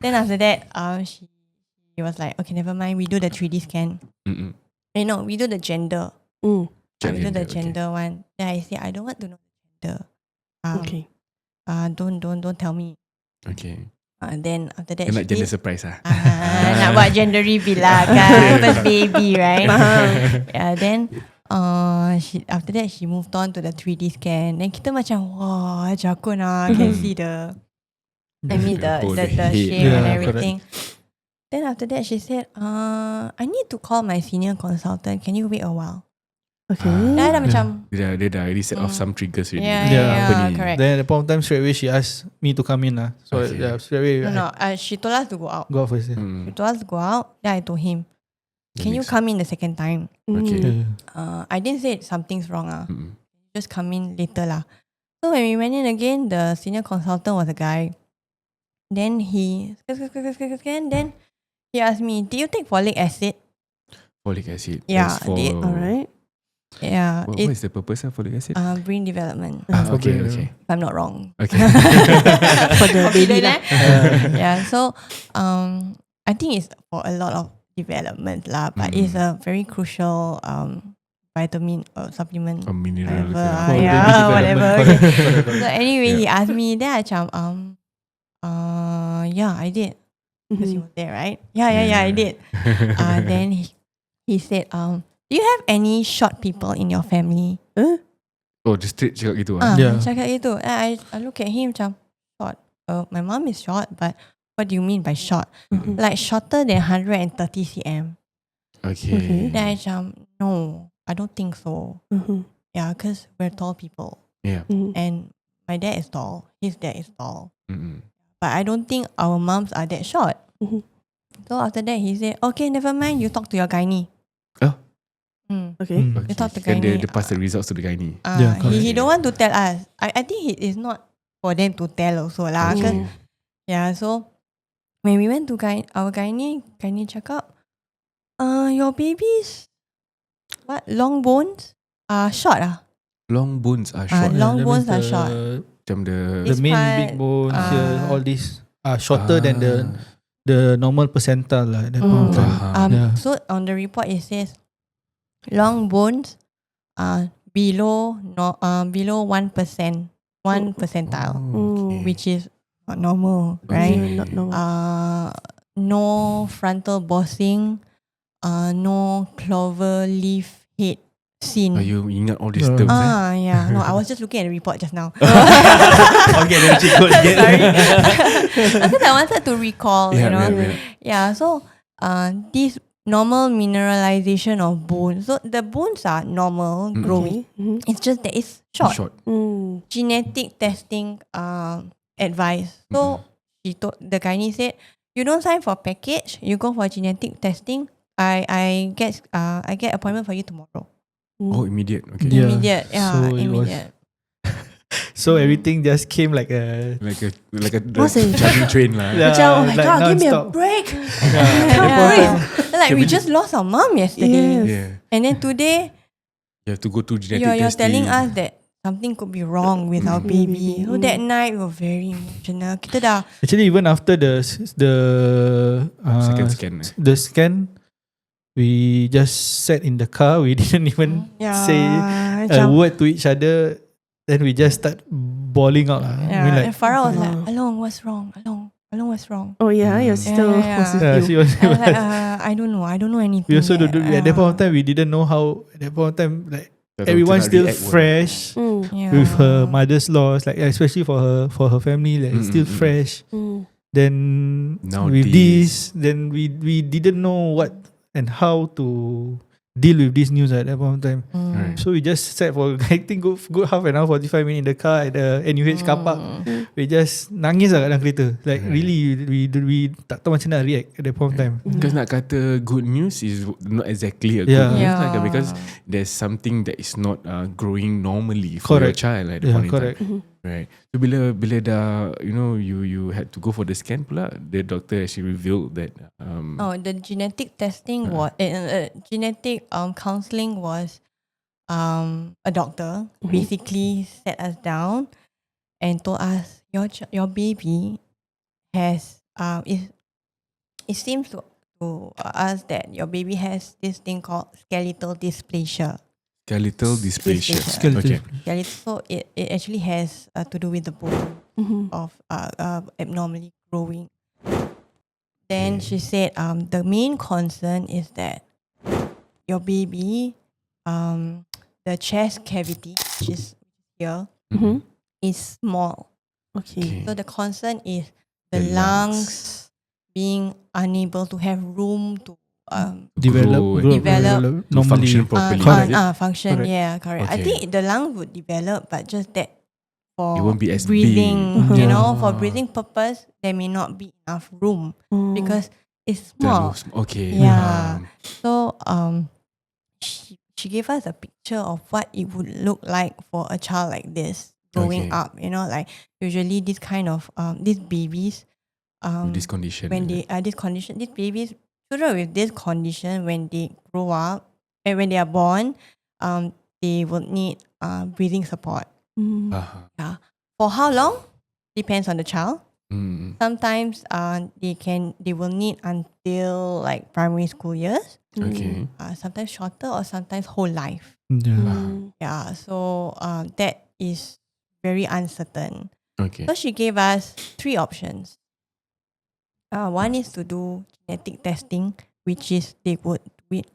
then after that, she was like, okay, never mind. We do the 3D scan. No, we do the gender. We do the gender one. Then I say, I don't want to know the gender. Okay. Don't tell me. Okay. Then after that, Dia nak she gender did. surprise lah. Nak buat gender reveal lah kan. First baby, right? Yeah. Then after that she moved on to the 3D scan. Then kita macam wah, jakun lah, can see the The shape and Yeah, everything. Then after that she said, I need to call my senior consultant. Can you wait a while? Okay. Dah macam Dia dah already set off some triggers already. Yeah, Apa ni? correct. Then at the point of time, straight away she asked me to come in lah. So Okay. yeah, straight away No, she told us to go out. go out first. Yeah. She told us to go out. Then I told him, can you come in the second time? Okay. I didn't say something's wrong. Just come in later lah. So when we went in again, the senior consultant was a guy. Then he then he asked me, did you take folic acid? Folic acid. Yeah, That's for, did. Alright. Yeah. What is the purpose of folic acid? Brain development. Okay. If I'm not wrong. Okay. For the baby lah. Yeah. So I think it's for a lot of development lah, but it's a very crucial vitamin or supplement. A mineral. Whatever. ke. Whatever. Correct, Okay. correct, correct. So anyway, he asked me. Then I macam yeah, I did. Because he was there, right? Yeah, I did. Then he said, do you have any short people in your family? Oh, just straight cakap gitu Yeah. Cakap gitu. I look at him macam short. My mom is short, but what do you mean by short? Like shorter than 130 cm. Okay. Then I macam, no, I don't think so. because we're tall people. Yeah. And my dad is tall. His dad is tall. Mm-mm. But I don't think our moms are that short. Mhm. So after that, he said, okay, never mind. You talk to your gynae. Oh. Okay. Okay. You talk to Then gynae. they pass the results to the gynae. Yeah, correct. He don't want to tell us. I think it's not for them to tell also lah. Okay. 'Cause, yeah, so when we went to our gynae cakap, your baby's long bones are short Long bones are short. long that bones means are short. Macam the The This main part, big bones here, all these are shorter than Ah. the normal percentile lah. At that point of time. Yeah. So on the report it says long bones are below 1%, 1 percentile, okay. which is not normal, right? Okay. Not normal. No frontal bossing, no clover leaf head seen. You ingat all these terms Yeah. No, I was just looking at the report just now. Okay, then check out again. Sorry. Because I wanted to recall, Yeah, you know. yeah. Yeah, so this normal mineralization of bones. So the bones are normal growing. Okay. It's just that it's short. Short. Genetic testing advice. So she told the gynae said, you don't sign for package, you go for genetic testing. I get appointment for you tomorrow. Oh, immediate. Okay. Yeah. Immediate. Yeah, So it was- immediate. So everything just came like a Like a What's it? charging train lah. Yeah. Macam, oh my like god, give me a non-stop. break. Like we just lost our mom yesterday. Yes. Yeah. And then today You have to go to genetic you're testing. telling us that something could be wrong with our baby. So that night we were very emotional. Kita dah Actually, even after the Second scan. the scan, we just sat in the car. We didn't even say a macam, word to each other. Then we just start bawling out. I yeah. mean, like, And Farah was like, Along, what's wrong? Along, what's wrong? Oh yeah, your sister Yeah. was with yeah, you. she was. I was like, I don't know anything. We also don't. yet. At that point of time, we didn't know how. At that point of time, like Tak tahu everyone's macam nak still react pun. fresh Yeah. with her mother's loss. Like especially for her family, like it's still fresh. Then Now with this. this, then we didn't know what and how to deal with this news at that point of time. Right. So we just sat for I think good half an hour, 45 minutes in the car at the NUH car park. We just nangis lah kat dalam kereta. Like really we tak tahu macam nak react at that point of time. Because nak kata good news is not exactly a Yeah. good news Yeah. lah, because there's something that is not growing normally for your Correct. child at the Yeah, point in correct. time. Right. So bila dah you had to go for the scan pula, the doctor actually revealed that The genetic testing was genetic counseling was a doctor basically sat us down and told us your baby has it seems to us that your baby has this thing called skeletal dysplasia. skeletal dysplasia. Dysplasia. Okay. So it actually has to do with the bone of abnormally growing. Then she said the main concern is that your baby, the chest cavity, which is here, is small. Okay. So the concern is the The lungs being unable to have room to Develop To normally. function properly. Correct. function. Correct. Yeah, correct. I Okay. think the lungs would develop, but just that for It won't be as breathing, big. you know, for Ah. breathing purpose, there may not be enough room because it's Terlalu small. Okay. Yeah. So she gave us a picture of what it would look like for a child like this growing Okay. up. You know, like usually this kind of these babies With this condition. when they are this condition, these babies, children with this condition, when they grow up and when they are born, they will need breathing support. Uh-huh. For how long? Depends on the child. Mm. Sometimes they will need until like primary school years. Okay. Sometimes shorter or sometimes whole life. Yeah. Yeah. So that is very uncertain. Okay. So she gave us 3 options. One is to do genetic testing, which is they would do it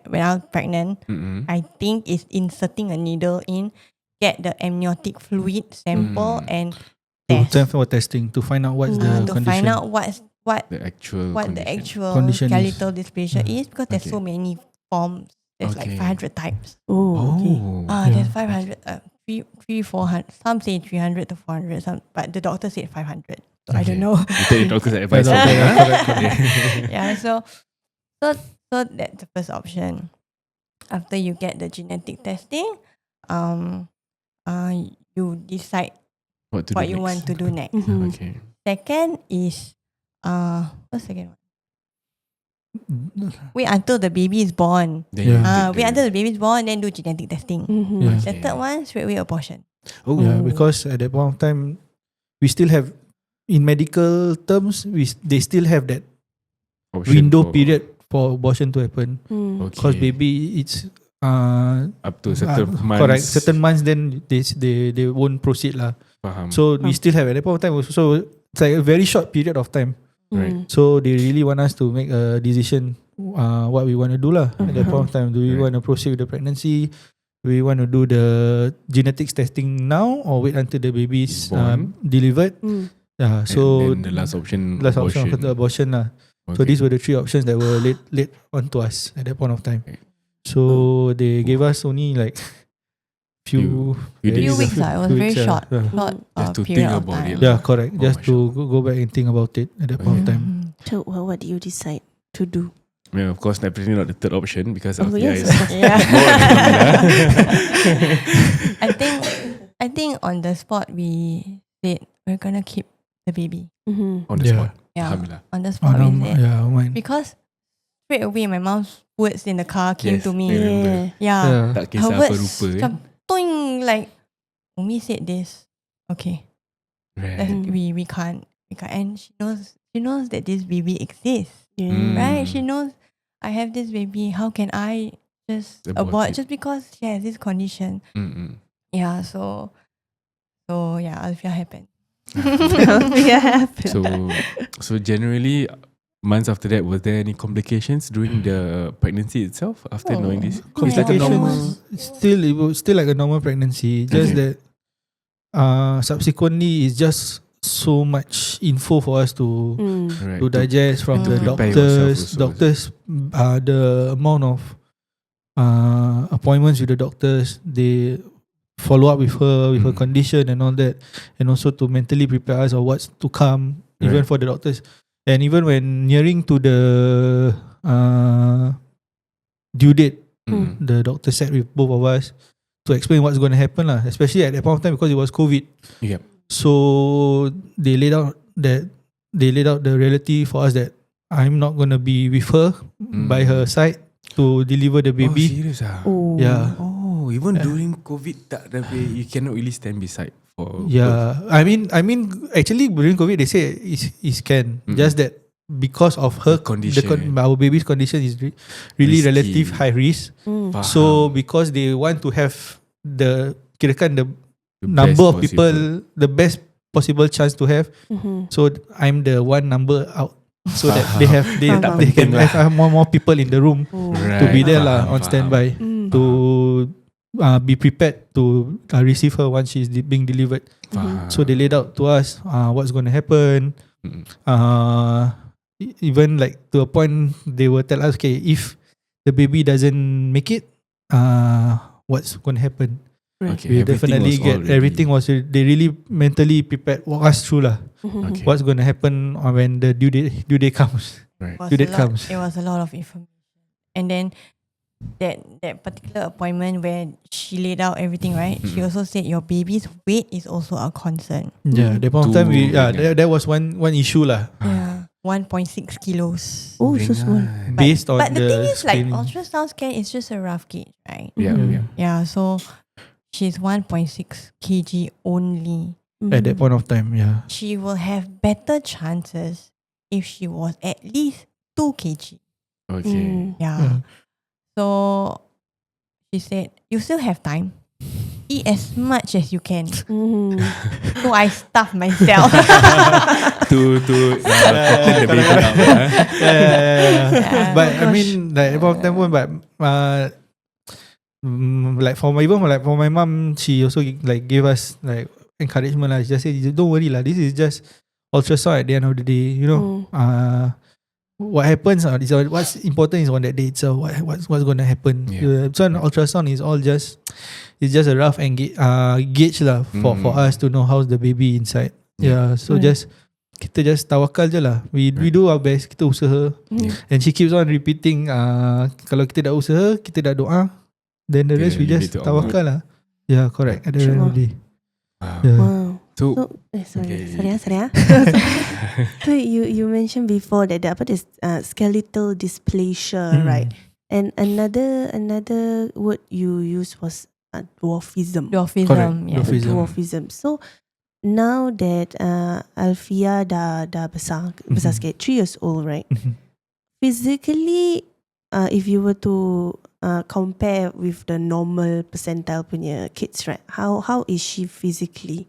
when I was pregnant. I think is inserting a needle in, get the amniotic fluid sample and test. Time for testing to find out what's the To condition. find out what The actual the condition. actual Condition is. skeletal dysplasia is, because there's Okay. so many forms There's like 500 types. There's 500, 400. Some say 300 to 400. But the doctor said 500. So I don't know. You tell your doctor's advice. Yeah. So that's the first option. After you get the genetic testing, you decide what you want to do next. Okay. Second is what's the second one? Wait until the baby is born. Wait until the baby is born, then do genetic testing. The third one, straight away abortion. Yeah, because at that point of time, we still have, in medical terms, they still have that window period for abortion to happen. Because baby, it's up to certain months. Correct, certain months, then they won't proceed lah. So we still have at that point of time. So it's like a very short period of time. Right. So they really want us to make a decision what we want to do lah at that point of time. Do we want to proceed with the pregnancy? Do we want to do the genetics testing now or wait until the baby is delivered? So and then the last option abortion lah. So these were the three options that were laid onto us at that point of time. So they gave us only like few weeks. It was very short. Just to period think of about time. it. Yeah, correct. Just to go back and think about it at that point of time. So what do you decide to do? Yeah, of course, definitely not the third option because Alfiyah yes. is more I think on the spot we said we're gonna keep the baby. on the spot. Yeah, Alhamdulillah. on the spot we said. Mine. Because straight away my mom's words in the car came to me. Yeah. Tak Her kisah apa words rupa. macam toing, like Umi said this. Okay. Right. We can't and she knows that this baby exists. Right? She knows I have this baby. How can I just abort just because she has this condition? Yeah, so yeah, Alfiyah happened. So generally, months after that, was there any complications during the pregnancy itself after knowing this? It's like a normal, it was still like a normal pregnancy. Just that subsequently it's just so much info for us to digest from the doctors. The amount of appointments with the doctors, they follow up with her condition and all that, and also to mentally prepare us of what's to come, even for the doctors. And even when nearing to the due date, the doctor sat with both of us to explain what's going to happen lah. Especially at that point of time because it was COVID. Yep. So they laid out the reality for us that I'm not going to be with her by her side to deliver the baby. Oh, serious ah? Yeah. Oh, even during COVID, you cannot really stand beside for. Yeah, I mean, actually during COVID they say is can. Just that because of her condition, our baby's condition is really risky. relative high risk. So because they want to have the number of people, the best possible chance to have. So I'm the one number out. So that they can have more people in the room to be there lah on standby to be prepared to receive her once she's being delivered. So they laid out to us what's going to happen. Even like to a point they will tell us, okay, if the baby doesn't make it, what's going to happen? Okay, We definitely get everything was they really mentally prepared, walk us through lah. What's going to happen when the due date comes. Due date comes. It was a lot of information, and then that particular appointment where she laid out everything, right? She also said your baby's weight is also a concern. Yeah, that point of time that was one issue lah. Yeah, 1.6 kilos. Oh, so small. Based on but the thing is, like screening. ultrasound scan is just a rough gauge, right? Yeah. So she's 1.6 kg only. At that point of time, yeah. She will have better chances if she was at least 2 kg. Okay. Yeah. So she said, you still have time. Eat as much as you can. So I stuffed myself. to the baby out. Yeah, But I gosh. mean, like about time pun, but like for my mom, she also like gave us like encouragement lah. She just said, don't worry lah. This is just ultrasound at the end of the day. You know, what happens is what's important is on that day itself. What's going to happen. So an ultrasound is all just a rough gauge lah for us to know how's the baby inside. So kita just tawakal je lah. We do our best. Kita usaha. And she keeps on repeating, kalau kita dah usaha, kita dah doa, then the rest we just tawakal lah. Yeah, correct. At the end of the day. Wow. So sorry. So you mentioned before that this skeletal dysplasia, right? And another word you used was dwarfism. Dwarfism. So now that Alfiyah dah besar sikit, 3 years old, right? Physically, if you were to compare with the normal percentile punya kids, right? How is she physically?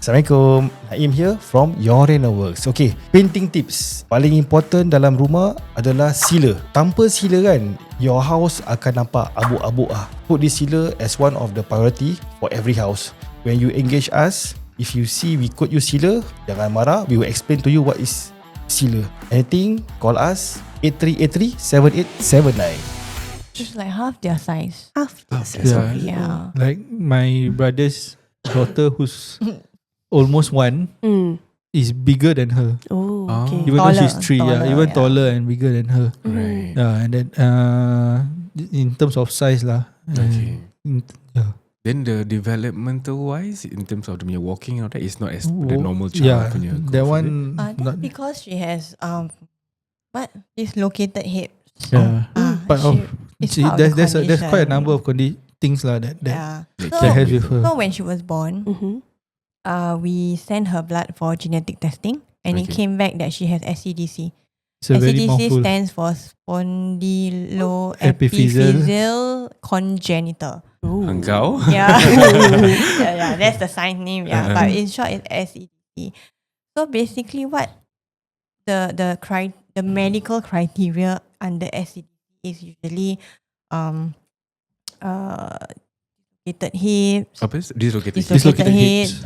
Assalamualaikum, Naim here from Your Reno Works. Okay, painting tips. Paling important dalam rumah adalah sila. Tanpa sila kan, your house akan nampak abuk-abuk lah. Put this sila as one of the priority for every house. When you engage us, if you see we quote you sila, jangan marah, we will explain to you what is sila. Anything, call us 8383-7879. Just like half their size. Yeah. Like my brother's daughter who's almost 1 is bigger than her. Oh, okay. Even though she's 3, even yeah. taller and bigger than her. Right. And then in terms of size lah. Okay. Then the developmental wise, in terms of the walking and all that, is not as the normal child. That one. That's because she has dislocated hips. There's quite a number of things lah that has with her. So when she was born, we sent her blood for genetic testing, and it came back that she has SCDC. SCDC stands for spondyloepiphyseal congenital. Engkau? Yeah. That's the science name. Yeah, but in short, it's SCDC. So basically, what the medical criteria under SCDC is usually dislocated hips, dislocated hips,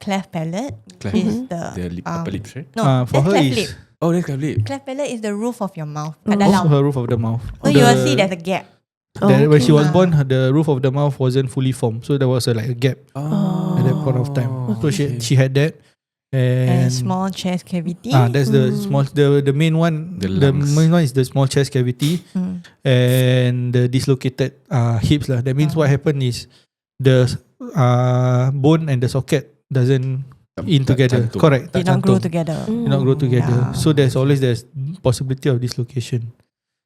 cleft palate, is the upper lips, right? No, for her cleft is lip. Oh, that's cleft lip. Cleft palate is the roof of your mouth. Also her roof of the mouth. So you will see there's a gap. When she was born, the roof of the mouth wasn't fully formed, so there was a gap at that point of time. So she had that, and small chest cavity. That's the small. The main one. The main one is the small chest cavity, and the dislocated hips lah. That means what happened is the bone and the socket doesn't in together. Correct. Did not grow together. Did not grow together. So there's always possibility of dislocation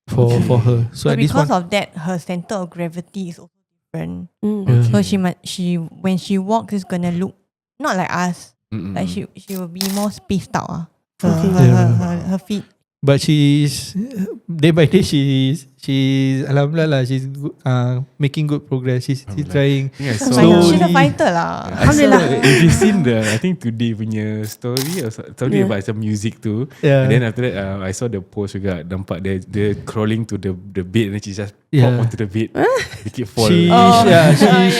for her. So at because of that, her center of gravity is also different. So she when she walks, it's gonna look not like us. Like she will be more spaced out. Her feet. But she's day by day she's alhamdulillah she's making good progress. She's trying slowly. She's a fighter lah. Alhamdulillah. If you seen I think today punya story about some music too. And then after that I saw the post juga, nampak dia crawling to the bed, and then she just pop onto the bed, make it fall. She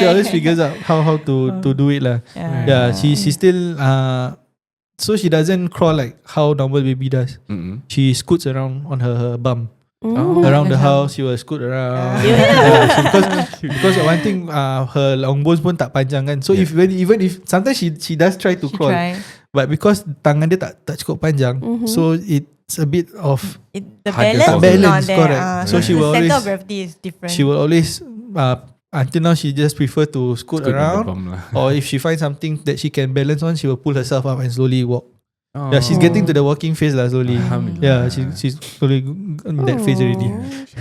always figures out how to do it lah. She still so she doesn't crawl like how normal baby does. She scoots around on her bum. Around the house, she will scoot around. Because one thing, her long bones pun tak panjang kan. So even if sometimes she does try to crawl, but because tangan dia tak cukup panjang, so it's a bit of the balance not correct. there. So she will always, center of gravity is different. She will always until now she just prefer to scoot around, or if she finds something that she can balance on, she will pull herself up and slowly walk. She's getting to the walking phase lah slowly. She's slowly in that phase already.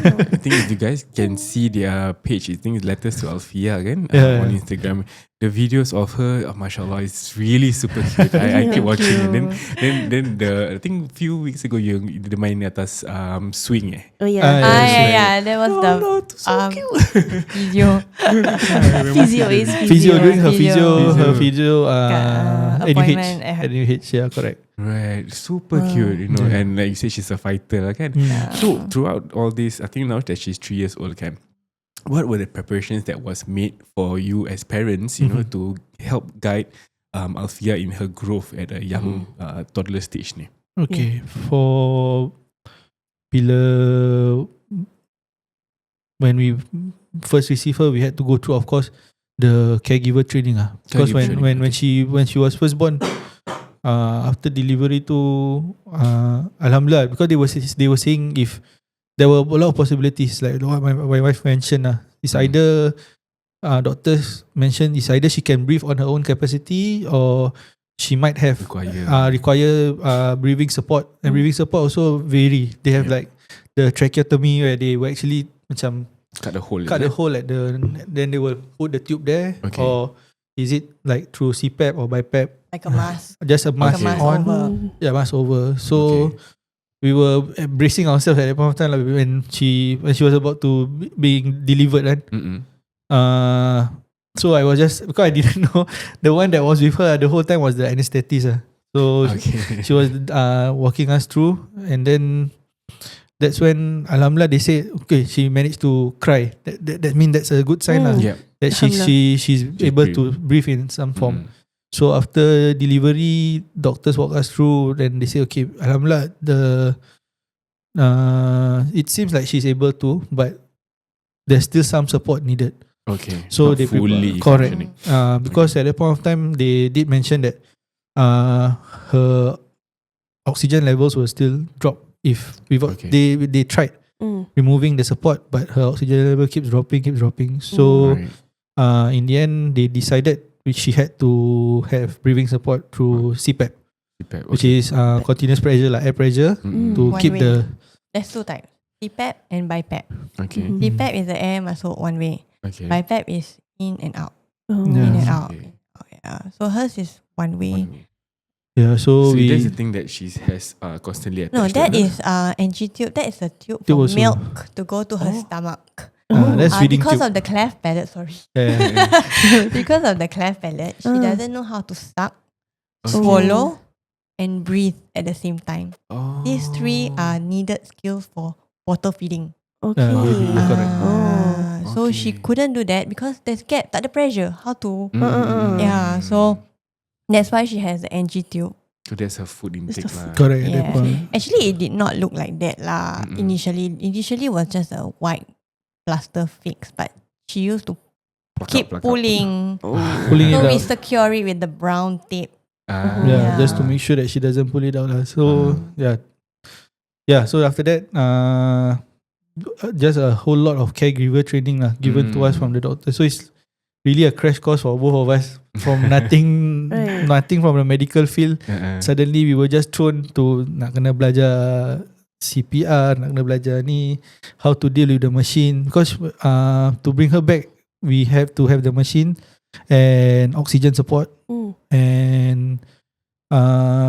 I think if you guys can see their page, I think it's Letters to Alfiyah kan, on Instagram. The videos of her, mashallah, it's really super cute. I keep watching, and then I think few weeks ago you main atas swing that was the physio. Physio doing her physio appointment NUH, yeah, correct. Right, super cute, and like you said, she's a fighter, kan? So throughout all this, I think now that she's 3 years old, kan? What were the preparations that was made for you as parents, to help guide Alfiyah in her growth at a young toddler stage ni? Okay, for bila when we first received her, we had to go through, of course, the caregiver training. Because when she was first born, after delivery to Alhamdulillah, because they were saying if there were a lot of possibilities, like what my wife mentioned, it's either doctors mentioned it's either she can breathe on her own capacity or she might have require breathing support, and breathing support also vary. They have like the tracheotomy where they will actually macam cut the hole at the, then they will put the tube there, or is it like through CPAP or BiPAP, like a mask, just a mask on, mask over. So we were bracing ourselves at that point of time, like when she was about to being delivered, right? So I was just, because I didn't know, the one that was with her the whole time was the anesthetist. So she was walking us through, and then that's when Alhamdulillah they say, okay, she managed to cry. That means that's a good sign that she's able to breathe in some form. So after delivery, doctors walk us through, then they say, okay, Alhamdulillah, it seems like she's able to, but there's still some support needed. Okay. So not they fully correct. Because at that point of time they did mention that her oxygen levels will still drop if without they tried removing the support, but her oxygen level keeps dropping. So in the end they decided she had to have breathing support through CPAP, which is continuous pressure, like air pressure, to one keep way. the. There's two types: CPAP and BiPAP. Okay. CPAP is the air masuk one way. Okay. BiPAP is in and out. Yeah. In and out. Okay. So hers is one way. Yeah, so that's the thing that she has constantly attached. No, that is NG tube. That is the tube for also. milk to go to her stomach. That's feeding because tube. of the cleft palate. Sorry. Yeah. Because of the cleft palate, she doesn't know how to suck, swallow, and breathe at the same time. These three are needed skills for bottle feeding. Okay. Correct. So she couldn't do that because there's gap, tak ada pressure. How to? So that's why she has the NG tube. So that's her food intake lah. Correct. At that point. Actually, it did not look like that lah. Initially it was just a white plaster fix, but she used to keep pulling. Pulling So it we out. secure it with the brown tape. Just to make sure that she doesn't pull it out. So so after that, just a whole lot of caregiver training given to us from the doctor. So it's really a crash course for both of us. From nothing from the medical field, suddenly we were just thrown to nak kena belajar CPR, nak kena belajar ni, how to deal with the machine. Because to bring her back, we have to have the machine and oxygen support, and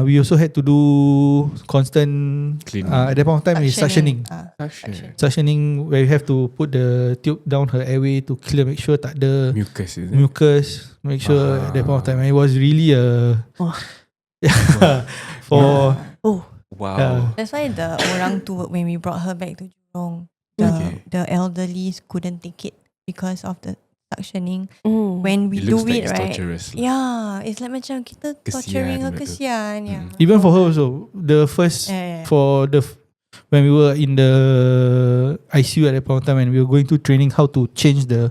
we also had to do constant at that point of time is suctioning. Suctioning, where you have to put the tube down her airway to clear, make sure tak ada mucus, make sure at that point of time. And it was really wow. That's why the orang tu, when we brought her back to Jurong, the elderly couldn't take it because of the suctioning. When we do it, right? Yeah, it's like macam kita torturing her, kesian. Even for her also, the first when we were in the ICU at that point of time, and we were going through training how to change the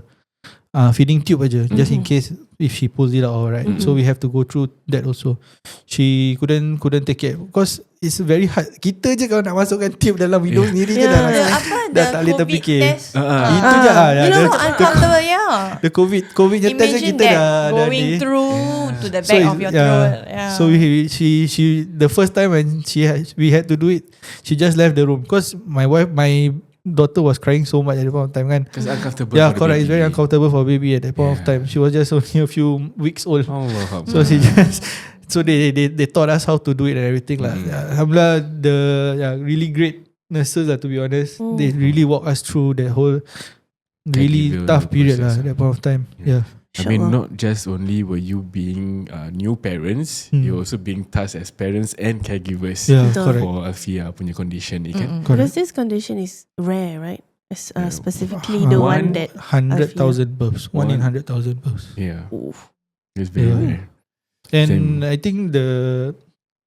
feeding tube aja, just in case if she pulls it out, right? So we have to go through that also. She couldn't take it because it's very hard. Kita je kalau nak masukkan tube dalam hidung sendiri je dah tak boleh terfikir. Itu je uncomfortable, the COVID je test kita dah going through to the back of your throat. So she the first time when we had to do it, she just left the room because my daughter was crying so much at that point of time kan. Because uncomfortable. Yeah, correct. It's very uncomfortable for baby at that point of time. She was just only a few weeks old. So she just they taught us how to do it and everything lah. Alhamdulillah, really great nurses to be honest. They really walk us through the whole really tough period at that point of time. I mean, not just only were you being new parents, you're also being tasked as parents and caregivers for Alfiyah punya condition ni kan. Because this condition is rare, right? Specifically the one that 100,000 births. 1 in 100,000 births. Yeah. It's very rare. And I think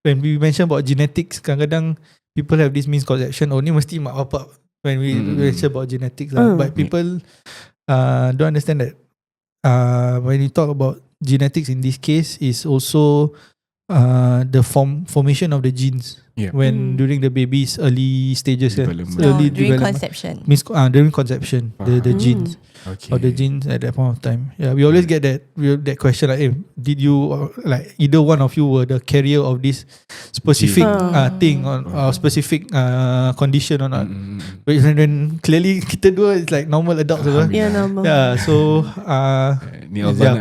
when we mention about genetics, kadang-kadang people have this misconception, ni mesti mak bapak when we mention about genetics lah. But people don't understand that when you talk about genetics in this case is also the formation of the genes when during the baby's early stages, during conception. During conception, the genes. Okay. Or the genes at that point of time. Yeah, we always get that question like, did you like either one of you were the carrier of this specific thing or specific condition or not? But then clearly kita dua is like normal adults, normal. Yeah, so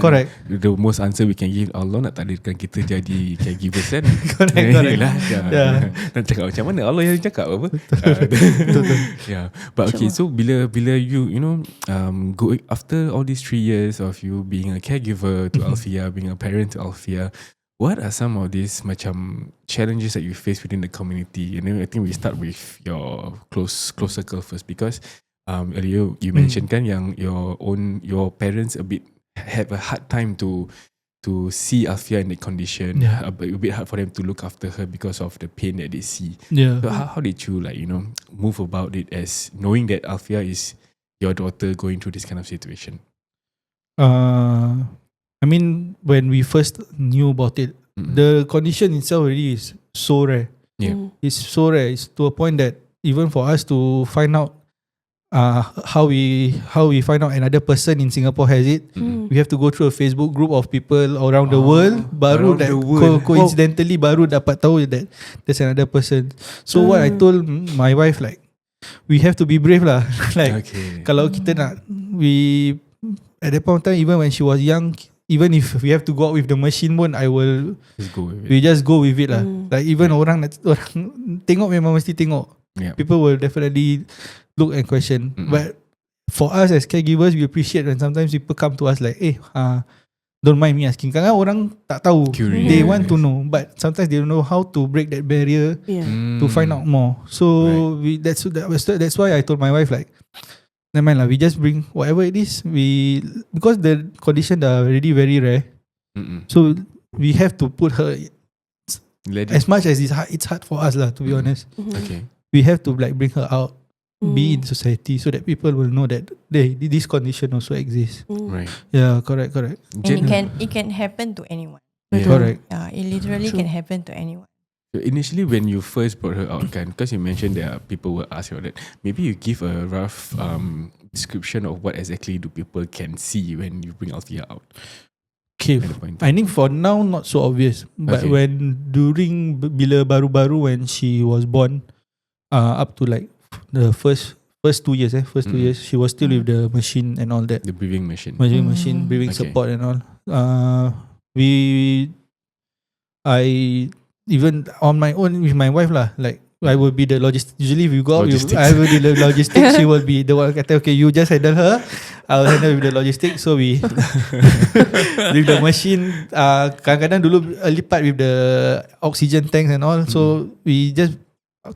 correct. The most answer we can give, Allah nak takdirkan kita jadi caregivers kan. correct. Nak cakap macam mana, Allah yang cakap apa. Betul. Yeah, but okay, so bila you go after all these 3 years of you being a caregiver to Alfiyah, being a parent to Alfiyah, what are some of these macam challenges that you face within the community? And then I think we start with your close circle first, because earlier you mentioned kan yang your parents a bit have a hard time to see Alfiyah in that condition. A bit hard for them to look after her because of the pain that they see. So how did you move about it, as knowing that Alfiyah is your daughter going through this kind of situation? I mean, when we first knew about it, the condition itself already is so rare. It's so rare. It's to a point that even for us to find out how we find out another person in Singapore has it, we have to go through a Facebook group of people around the world. Baru that coincidentally baru dapat tahu that there's another person. So what I told my wife, like, we have to be brave lah. Like, kalau kita nak, we at that point of time, even when she was young, even if we have to go out with the machine pun, just go with it lah. Like even orang tengok memang mesti tengok. People will definitely look and question. But for us as caregivers, we appreciate when sometimes people come to us like, don't mind me asking. Kadang orang tak tahu. Curious. They want to know, but sometimes they don't know how to break that barrier to find out more. So that's why I told my wife, like, never mind lah, we just bring whatever it is. Because the condition are already very rare. So we have to put her as much as it's hard for us lah, to be honest. We have to like bring her out, be in society, so that people will know that this condition also exists. Right. Yeah, correct. And it can happen to anyone. Correct. Yeah, it literally can happen to anyone. So initially, when you first brought her out, because you mentioned there are people who ask you that, maybe you give a rough description of what exactly do people can see when you bring Alfiyah out. Okay, I think for now not so obvious, but when bila baru-baru when she was born, up to like the first 2 years, she was still with the machine and all that. The breathing machine. Breathing support and all. I even on my own with my wife lah, like I will be the logistics. Usually if you go out, I will be the logistics. She will be the one kata, okay, you just handle her, I'll handle with the logistics. So we with the machine, kadang-kadang dulu early part with the oxygen tanks and all. So we just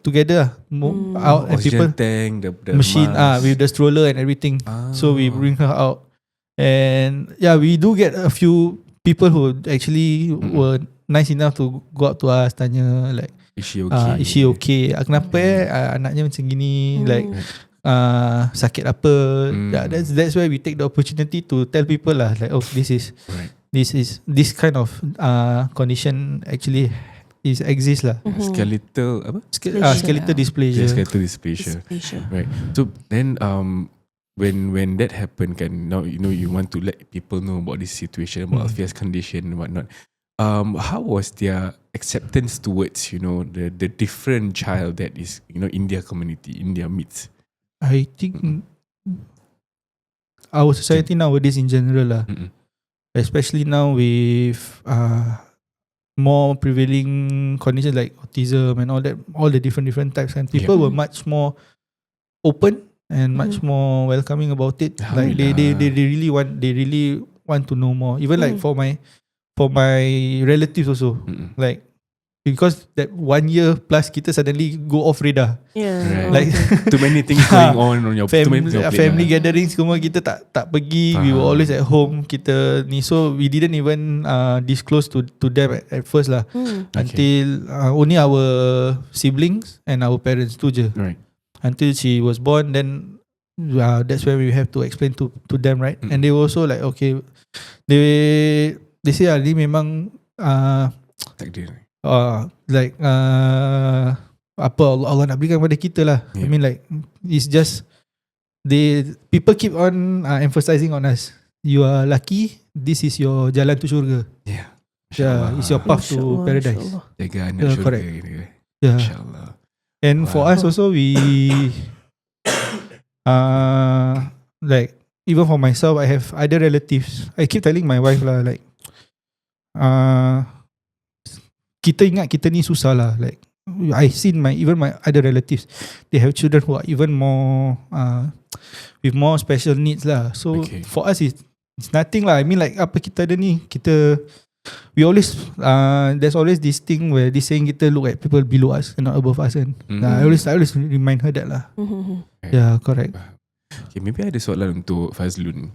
together move out, and people tank, the machine with the stroller and everything. So we bring her out, and we do get a few people who actually were nice enough to go up to us, tanya like, is she okay? Kenapa anaknya macam gini? Like sakit apa? That's why we take the opportunity to tell people lah, like, oh, this kind of condition actually exists lah. Skeletal dysplasia. Skeletal dysplasia. Right. So then when that happened, now you want to let people know about this situation, about Alfiyah's condition and whatnot. How was their acceptance towards the different child that is in their community, in their midst? I think our society nowadays in general lah, especially now with more prevailing conditions like autism and all the different types, and people were much more open and much more welcoming about it. Like they really want to know more. Even like for my relatives also, like because that 1 year plus kita suddenly go off radar. Yeah. Like Too many things going on your too many things on your plate family lah. gatherings semua kita tak pergi. We were Faham. always at home. Kita ni, so we didn't even disclose to them at first lah. Until only our siblings and our parents tu je. Right. Until she was born, then that's where we have to explain to them, right? And they were also like, okay, they say ni memang Takdir. like apa Allah nak berikan kepada kita lah. I mean like it's just people keep on emphasizing on us. You are lucky. This is your jalan to syurga. Yeah. Yeah, it's your path to paradise. Jaga anak Yeah, syurga correct. gitu. Yeah. InsyaAllah. And for us also, we like even for myself, I have other relatives. I keep telling my wife lah, like kita ingat kita ni susah lah. Like I seen even my other relatives, they have children who are even more with more special needs lah. So for us it's nothing lah. I mean like apa kita ada ni, we always there's always this thing where this saying kita look at people below us and not above us kan. I always remind her that lah. Yeah, correct. Okay, maybe ada soalan untuk Fazlun,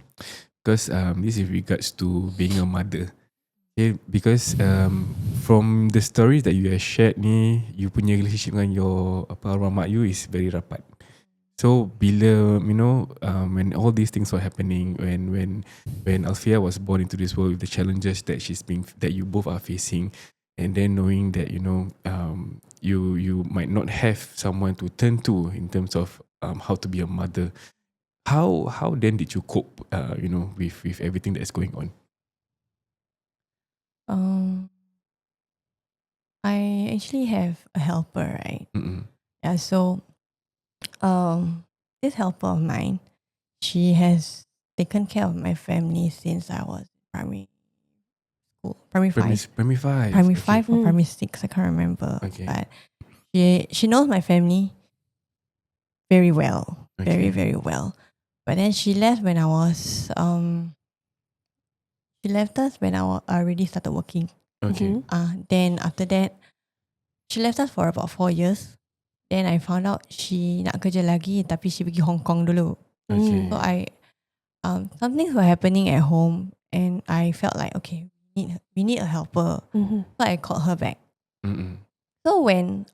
because this is regards to being a mother. Okay, because from the stories that you have shared ni, you punya relationship dengan your arwah mak you is very rapat. So bila when all these things were happening, when Alfiyah was born into this world with the challenges that that you both are facing, and then knowing that you might not have someone to turn to in terms of how to be a mother, how then did you cope with everything that's going on? I actually have a helper, right? Yeah, so this helper of mine, she has taken care of my family since I was primary school, primary five or primary 6, I can't remember. Okay. But she knows my family very well, very very well. But then she left when I was she left us when I already started working. Okay. Then after that, she left us for about 4 years. Then I found out she nak kerja lagi, tapi she pergi Hong Kong dulu. Okay. So some things were happening at home, and I felt like, okay, we need a helper. So I called her back. So when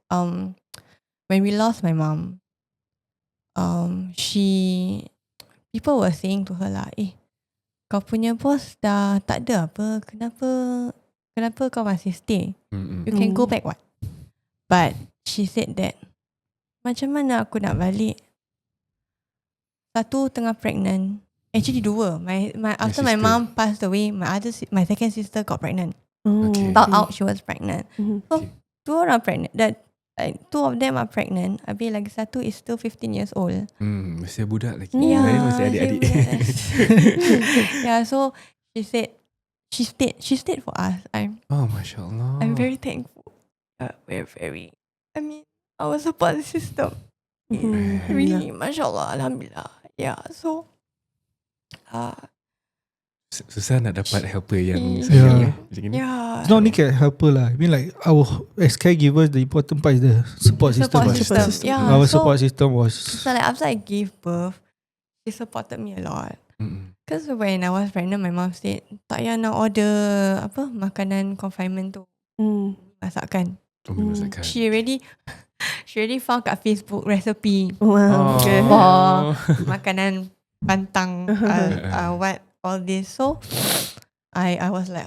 we lost my mom, people were saying to her lah, kau punya bos dah tak ada apa, kenapa kau masih stay? You can go back what? But she said that, macam mana aku nak balik? Satu tengah pregnant. Actually dua. After my mom passed away, my second sister got pregnant. Found out she was pregnant. So two orang pregnant. Two of them are pregnant. Habis lagi satu is still 15 years old. Masih budak lagi. Yeah, masih adik-adik. Yeah, so she said she stayed for us. Masya Allah. I'm very thankful. Our support system really, mashallah, alhamdulillah. Yeah, so susah nak dapat helper yang Yeah. macam ni. yeah. It's not only helper lah. I mean like as caregivers, the important part is the support system. Yeah, Our so, support system was so like after I gave birth, she supported me a lot. Because when I was pregnant, my mom said, tak payah nak order makanan confinement tu. Masakkan. Masakan. She already found kat Facebook recipe Wow. for makanan pantang, what all this. So I was like,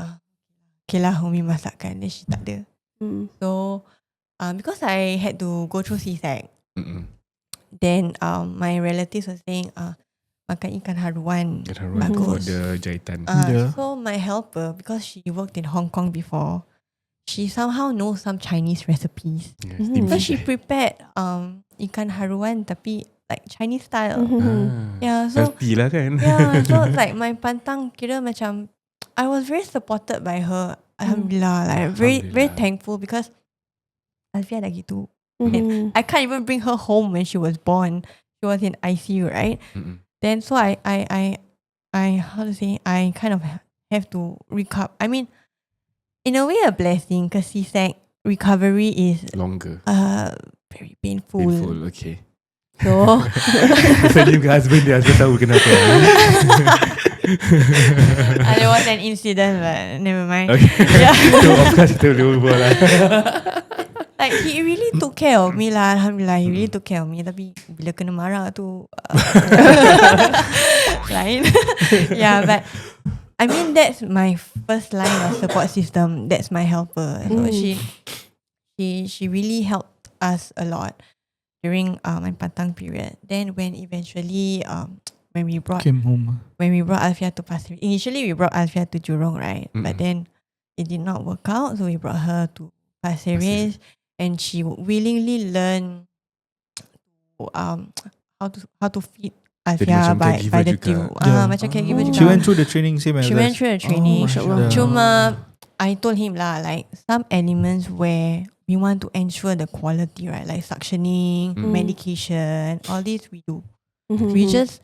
okay lah, Umi masakkan. Then she tak ada. So because I had to go through C-sec, then my relatives were saying, makan ikan haruan. For the jahitan. So my helper, because she worked in Hong Kong before, she somehow knows some Chinese recipes. So she prepared ikan haruan tapi like Chinese style. Yeah, so healthy lah kan. yeah, so like my pantang kira macam, I was very supported by her. Alhamdulillah, like very very thankful, because Alfiyah dah gitu. And I can't even bring her home when she was born. She was in ICU, right? Then so I how to say, I kind of have to recover. I mean, in a way a blessing, because C-sec, recovery is Longer. very painful. Painful. Okay. So Sendiri ke husband dia tahu kenapa. there was an incident, but never mind. Okay. Yeah. So of course kita boleh berbual lah. Like he really took care of me lah. Alhamdulillah, he really took care of me. Tapi bila kena marah tu lain. Yeah, but I mean that's my first line of support system. That's my helper. So she really helped us a lot during my pantang period. Then when eventually when we brought Alfiyah to Pasir. Initially we brought Alfiyah to Jurong, right? But then it did not work out, so we brought her to Pasir Ris. And she willingly learned how to feed Alfiyah by the tube. Macam caregiver juga. She went through the training same as She went through the training. mashallah. Cuma I told him lah, like some elements where we want to ensure the quality, right? Like suctioning, medication, all this we do. We just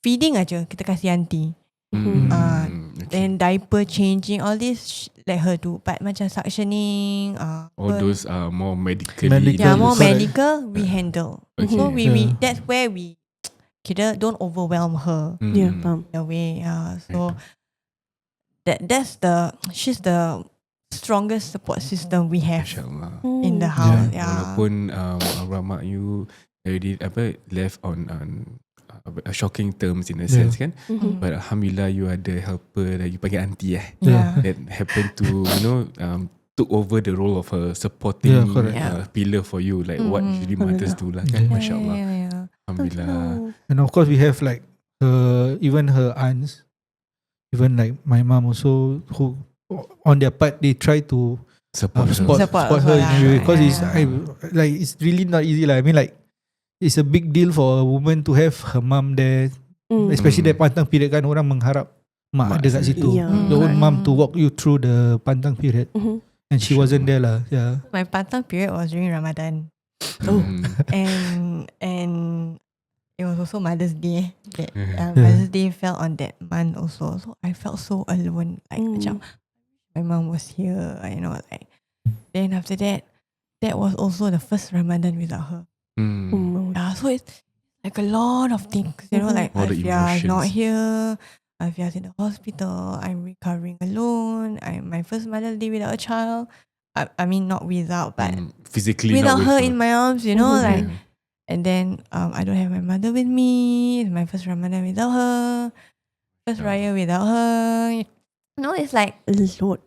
feeding aja, kita kasih aunty. Then diaper changing, all this let her do. But macam suctioning, all those are more medical. more medical we handle. Okay. So we that's where we kita don't overwhelm her faham. in a way. So she's the strongest support system we have InsyaAllah. in the house. Walaupun mak you already left on a shocking terms in a sense kan, but alhamdulillah you ada helper that you panggil auntie that happened to took over the role of a supporting pillar for you, like what usually mothers do lah kan. MashaAllah. Alhamdulillah. And of course we have like even her aunts, even like my mom also, who on their part they try to support her in a way, because it's really not easy lah. I mean like it's a big deal for a woman to have her mum there, especially that pantang period kan, orang mengharap mak ada kat situ, the own mum to walk you through the pantang period, and she wasn't there lah. My pantang period was during Ramadan. And it was also Mother's Day. Mother's Day fell on that month also, so I felt so alone. Like macam my mom was here, like. Then after that was also the first Ramadan without her. So it's like a lot of things, like Alfiyah is not here, Alfiyah's in the hospital, I'm recovering alone, my first Mother's Day without a child. I mean not without, but physically without not her with in my arms, like. And then I don't have my mother with me. It's my first Ramadan without her, first Raya without her. It's like A lot.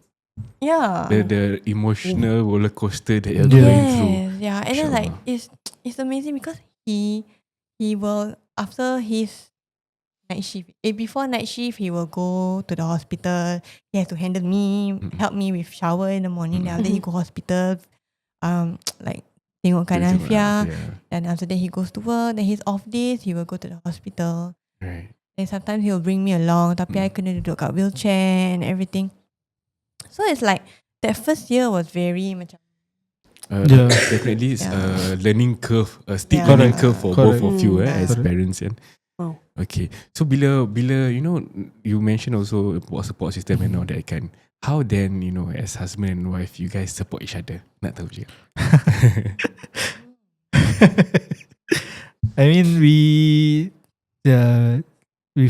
the emotional roller coaster that you're going through. And then like it's amazing because he will, after his night shift, before night shift he will go to the hospital. He has to handle me, help me with shower in the morning. Then after he go hospital, like tengokkan Alfiyah. Then after that he goes to work. Then his off days he will go to the hospital. Right. Then sometimes he will bring me along, tapi I kena duduk kat wheelchair and everything. So it's like that first year was very macam definitely it's a learning curve, a steep learning curve for both of you as parents. Wow. Okay, so bila you mentioned also about support system and all that kan. How then as husband and wife you guys support each other? Nak tahu je. I mean we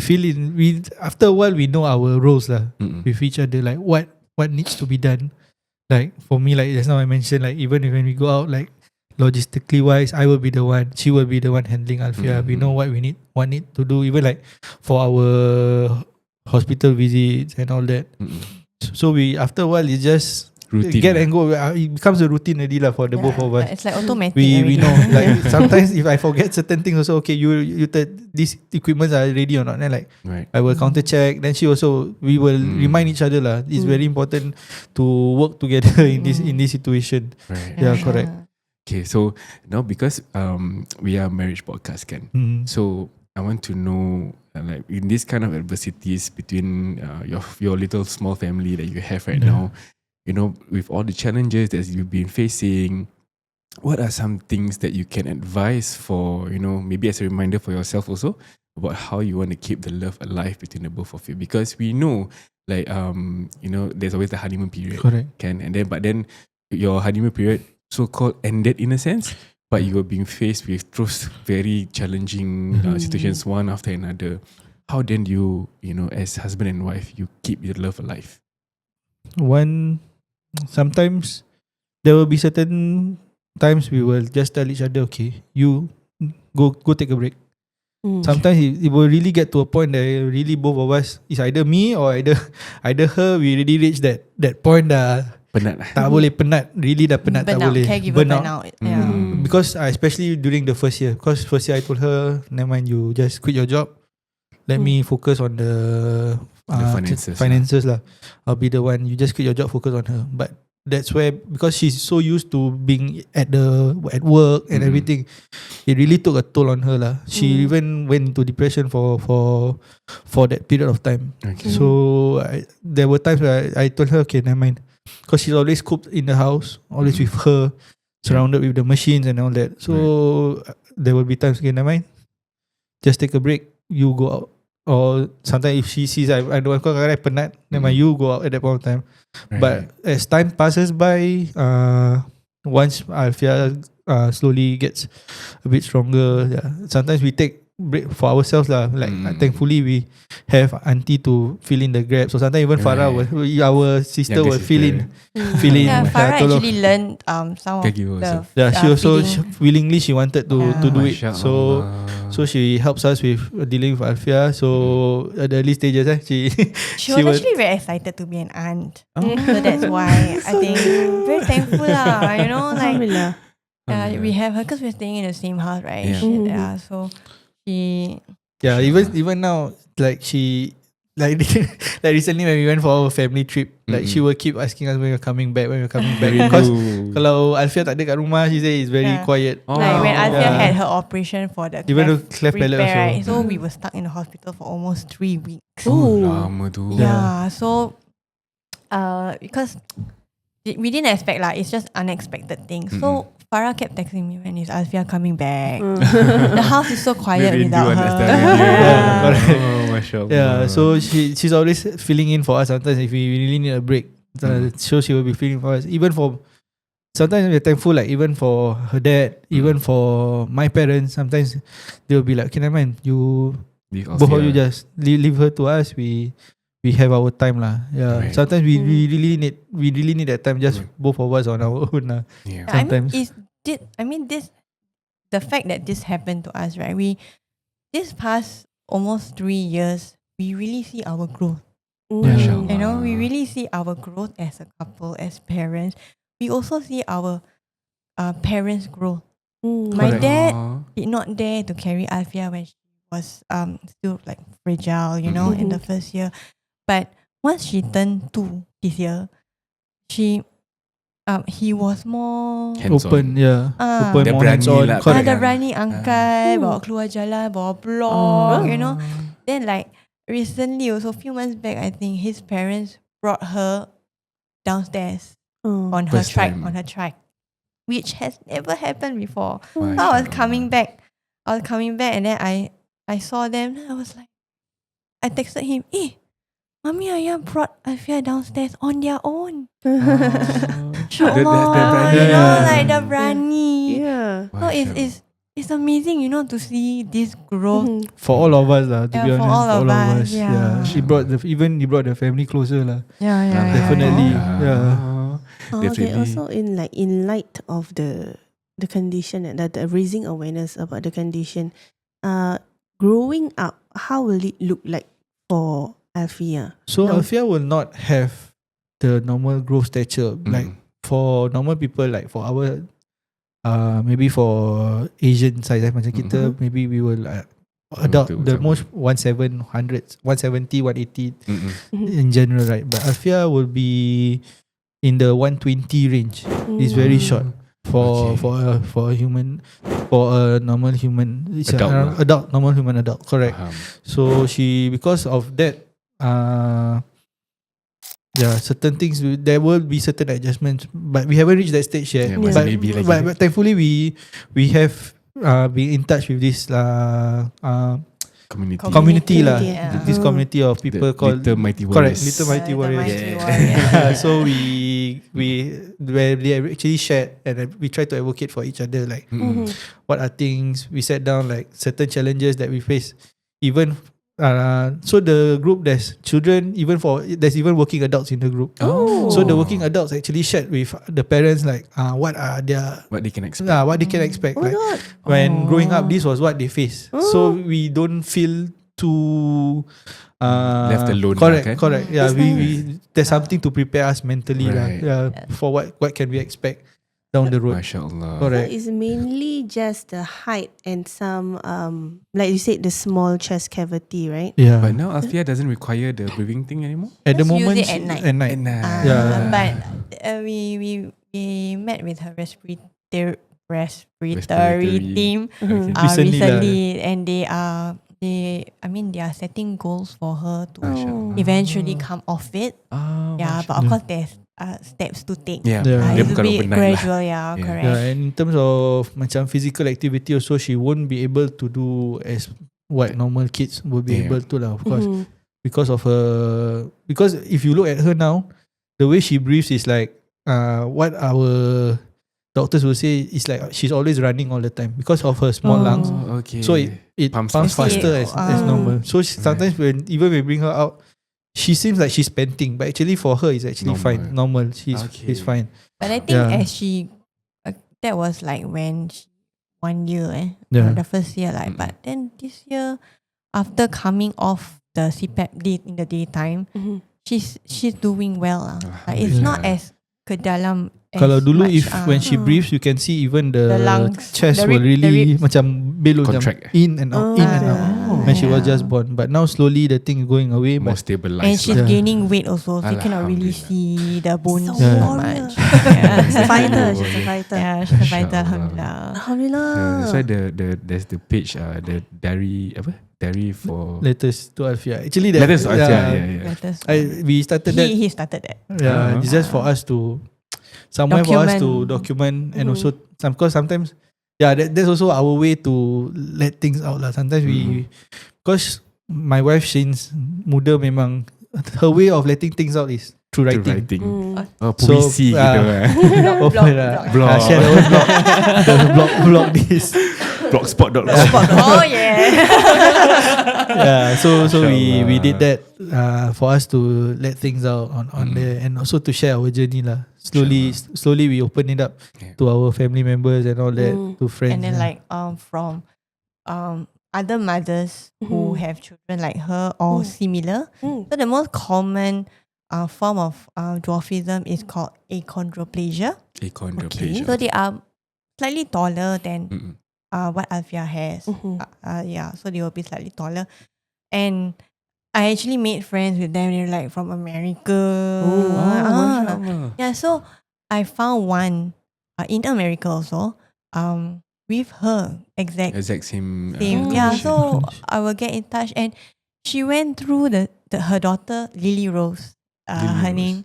feel after a while we know our roles lah with each other, like what needs to be done. Like for me, like just now I mentioned, like even when we go out, like logistically wise, I will be the one, she will be the one handling Alfiyah. We know what need to do, even like for our hospital visits and all that. So we after a while it's just routine. Get and go. It becomes a routine already lah for the both of us. It's like automatic. We know. Like sometimes if I forget certain things also, okay, you these equipments are ready or not. Then like I will counter check. Then we will remind each other lah. It's very important to work together in this situation. Right. Yeah, correct. Okay, so now because we are marriage podcast kan. So I want to know like in this kind of adversities between your little small family that you have right now. With all the challenges that you've been facing, what are some things that you can advise for, maybe as a reminder for yourself also about how you want to keep the love alive between the both of you? Because we know, like, there's always the honeymoon period. Correct. But then your honeymoon period so-called ended in a sense, but you were being faced with those very challenging situations one after another. How then do you know, as husband and wife, you keep your love alive? Sometimes there will be certain times we will just tell each other, okay, you go take a break. Sometimes it will really get to a point that really both of us, is either me or either her, we really reach that point dah Penat lah. tak boleh, penat, really dah penat, tak boleh, Caregiver burnout. Yeah. because especially during the first year, because first year I told her, never mind, you just quit your job, let me focus on the finances lah. I'll be the one, you just quit your job, focus on her. But that's where, because she's so used to being at work and everything, it really took a toll on her lah. She even went into depression for that period of time. Okay. So there were times where I told her, okay, never mind, because she's always cooped in the house, always with her, surrounded with the machines and all that. So there will be times, okay, never mind, just take a break, you go out. Or sometimes if she sees I don't want to go, penat, never mind, you go out at that point of time. Right. But as time passes by, once Alfiyah slowly gets a bit stronger, sometimes we take break for ourselves lah. Like thankfully we have auntie to fill in the gaps. So sometimes even Farah our sister will fill in. Yeah, Farah actually learned some of the she also feeding. willingly she wanted to do it. Mashallah. So she helps us with dealing with Alfiyah. So at the early stages, she was actually very excited to be an aunt. So that's why I think very thankful lah. You know, like we have her because we're staying in the same house, right? Yeah. So she. Yeah, even now, like she. Like recently when we went for our family trip, like she will keep asking us when we're coming back. Because kalau Alfiyah tak ada kat rumah, she say it's very quiet. Like when Alfiyah had her operation for the cleft palate also. Right? So we were stuck in the hospital for almost 3 weeks. Lama tu. Yeah, so because we didn't expect lah, it's just unexpected things. So Farah kept texting me, when is Alfiyah coming back? The house is so quiet without her. Yeah, so she's always filling in for us sometimes if we really need a break. So she will be filling for us. Even for sometimes we're thankful, like even for her dad, even for my parents, sometimes they will be like, okay, never mind, you both of you just leave her to us. We have our time lah. Yeah. Right. Sometimes we really need that time, just both of us on our own lah. Yeah. Sometimes the fact that this happened to us, right? This past almost 3 years, we really see our growth. You know, we really see our growth as a couple, as parents. We also see our parents' growth. My dad did not dare to carry Alfiyah when she was still like fragile, you know, in the first year. But once she turned 2 this year, he was more open, open, dia more berani hands-on. lah. Correct. Dia berani angkat, bawa keluar jalan, bawa blog, you know. Then like recently, also a few months back, I think his parents brought her downstairs on her trike, which has never happened before. I was coming back and then I saw them, and I was like, I texted him, Mami Ayah brought Alfiyah downstairs on their own. Inshallah, you know, like the berani. Yeah. So it's amazing, you know, to see this growth. For all of us lah, to be honest, for all of us. Yeah. She brought the family closer lah. Yeah. Definitely. Okay, also in light of the condition and the raising awareness about the condition, growing up, how will it look like for Alfiyah? So Alfiyah will not have the normal growth stature like for normal people, like for our maybe for Asian size macam kita, maybe we will adult the most 170, 180 in general, right? But Alfiyah will be in the 120 range. It's very short for a human, for a normal human. It's normal human adult, correct. So she, because of that, certain things, there will be certain adjustments, but we haven't reached that stage yet. But thankfully we have been in touch with this community lah. Yeah. This community of people called Little Mighty correct, Warriors. Little Mighty Warriors. Mighty Warriors. So we where they actually shared and we try to advocate for each other, like what are things we set down, like certain challenges that we face. Even so the group, there's children, there's even working adults in the group. So the working adults actually shared with the parents, like what they can expect. what they can expect. Oh Like God. when growing up, this was what they face. So we don't feel too left alone. Correct. Yeah, we there's something to prepare us mentally Right. for what can we expect down the road. MashaAllah. Correct. It's mainly just the height and some like you said, the small chest cavity, right? Yeah. But now Alfiyah doesn't require the breathing thing anymore. At the Just use moment, it at night. Yeah. But we met with her respiratory team Okay. Recently and they are setting goals for her to MashaAllah. eventually come off it. Yeah, but of Yeah. course there's steps to take. Yeah. Yeah. Dia It's a bukan bit overnight lah. gradual, yeah, Yeah. correct. Yeah, and in terms of macam physical activity also, she won't be able to do as what normal kids will be Yeah. able to lah, of course. Because if you look at her now, the way she breathes is like what our doctors will say is like she's always running all the time because of her small lungs. Okay. So it Pumps pumps faster as faster. normal. So sometimes when we bring her out, she seems like she's panting, but actually for her it's actually fine, normal. She's fine. But I think Yeah. as she that was like when she 1 year Yeah. the first year but then this year after coming off the CPAP in the daytime, she's doing well lah. Like it's not as ke dalam as Kalau dulu much, when she breathes, you can see even the lungs, chest the will rib- the really ribs. macam belok macam Contract. in and out, in and out. When she was just born, but now slowly the thing is going away. more But stabilized. and she's Yeah. gaining weight also, so you cannot really Alhamdulillah. see the bones So so warrior. much. Yeah. She's a fighter. Yeah. She's a fighter. Yeah, she's a fighter, Mashallah. alhamdulillah. Alhamdulillah. That's why there's the page the diary for letters to Alfiyah. Actually, letters to Alfiyah. Yeah. Letters. we started that. He started that. Yeah, it's just for us to somewhere for us to document and also because sometimes that's also our way to let things out lah. Sometimes we because my wife since muda memang her way of letting things out is through writing. Puisi gitu kan. Open lah. Blog. Share our blog. The blog this. Blogspot.com. Oh yeah. So we Mashallah. did that for us to let things out on there and also to share our journey lah. Slowly we open it up to our family members and all that, to friends. And then like from other mothers who have children like her or similar. So the most common form of dwarfism is called achondroplasia. Achondroplasia. So they are slightly taller than what Alfiyah has. So they will be slightly taller. And I actually made friends with them. They're like from America. Yeah, so I found one in America also. With her exact same. yeah, so I will get in touch, and she went through her daughter Lily Rose. Her name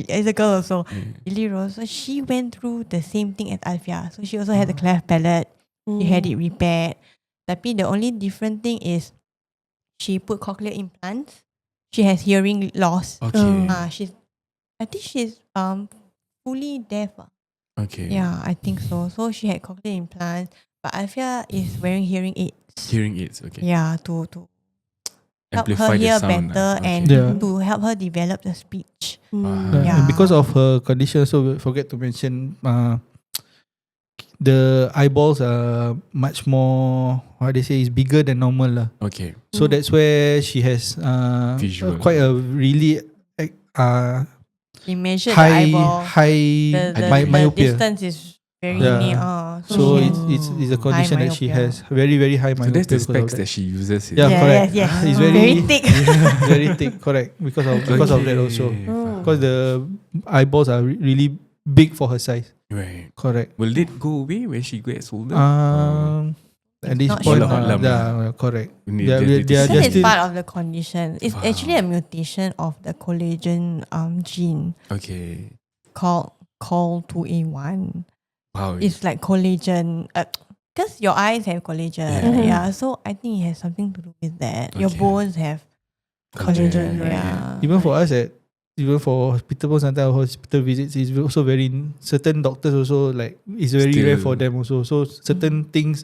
is a girl also, Lily Rose. So she went through the same thing as Alfiyah. So she also had a cleft palate. She had it repaired. Tapi the only different thing is she put cochlear implants. She has hearing loss. Okay. I think she's fully deaf. Okay. Yeah, I think so. So she had cochlear implants, but Alfiyah is wearing hearing aids. Hearing aids. Okay. Yeah, to help Amplify her the hear sound. better and Yeah. to help her develop the speech. And because of her condition, so we forget to mention the eyeballs are much more, what they say, is bigger than normal lah. Okay. So that's where she has Visual. quite a really They measure the eyeball. high The myopia. distance is very Yeah. near. So she it's a condition that she myopia. has, very very high So myopia. that's the because of specs that. that she uses. Yeah, correct. Yes. It's Very thick. very thick. Correct. Because of that also. Because the eyeballs are really big for her size. Right. Correct. Will it go away when she gets older? At this not point, sure. yeah, correct. We They are need to just That is still- part of the condition. It's actually a mutation of the collagen gene Okay. called COL2A1. Wow. It's like collagen. because your eyes have collagen. Yeah. So I think it has something to do with that. Your bones have collagen. Yeah. Even for us even for hospital, sometimes hospital visits is also very, certain doctors also like, it's very Still, rare for them also. So certain things,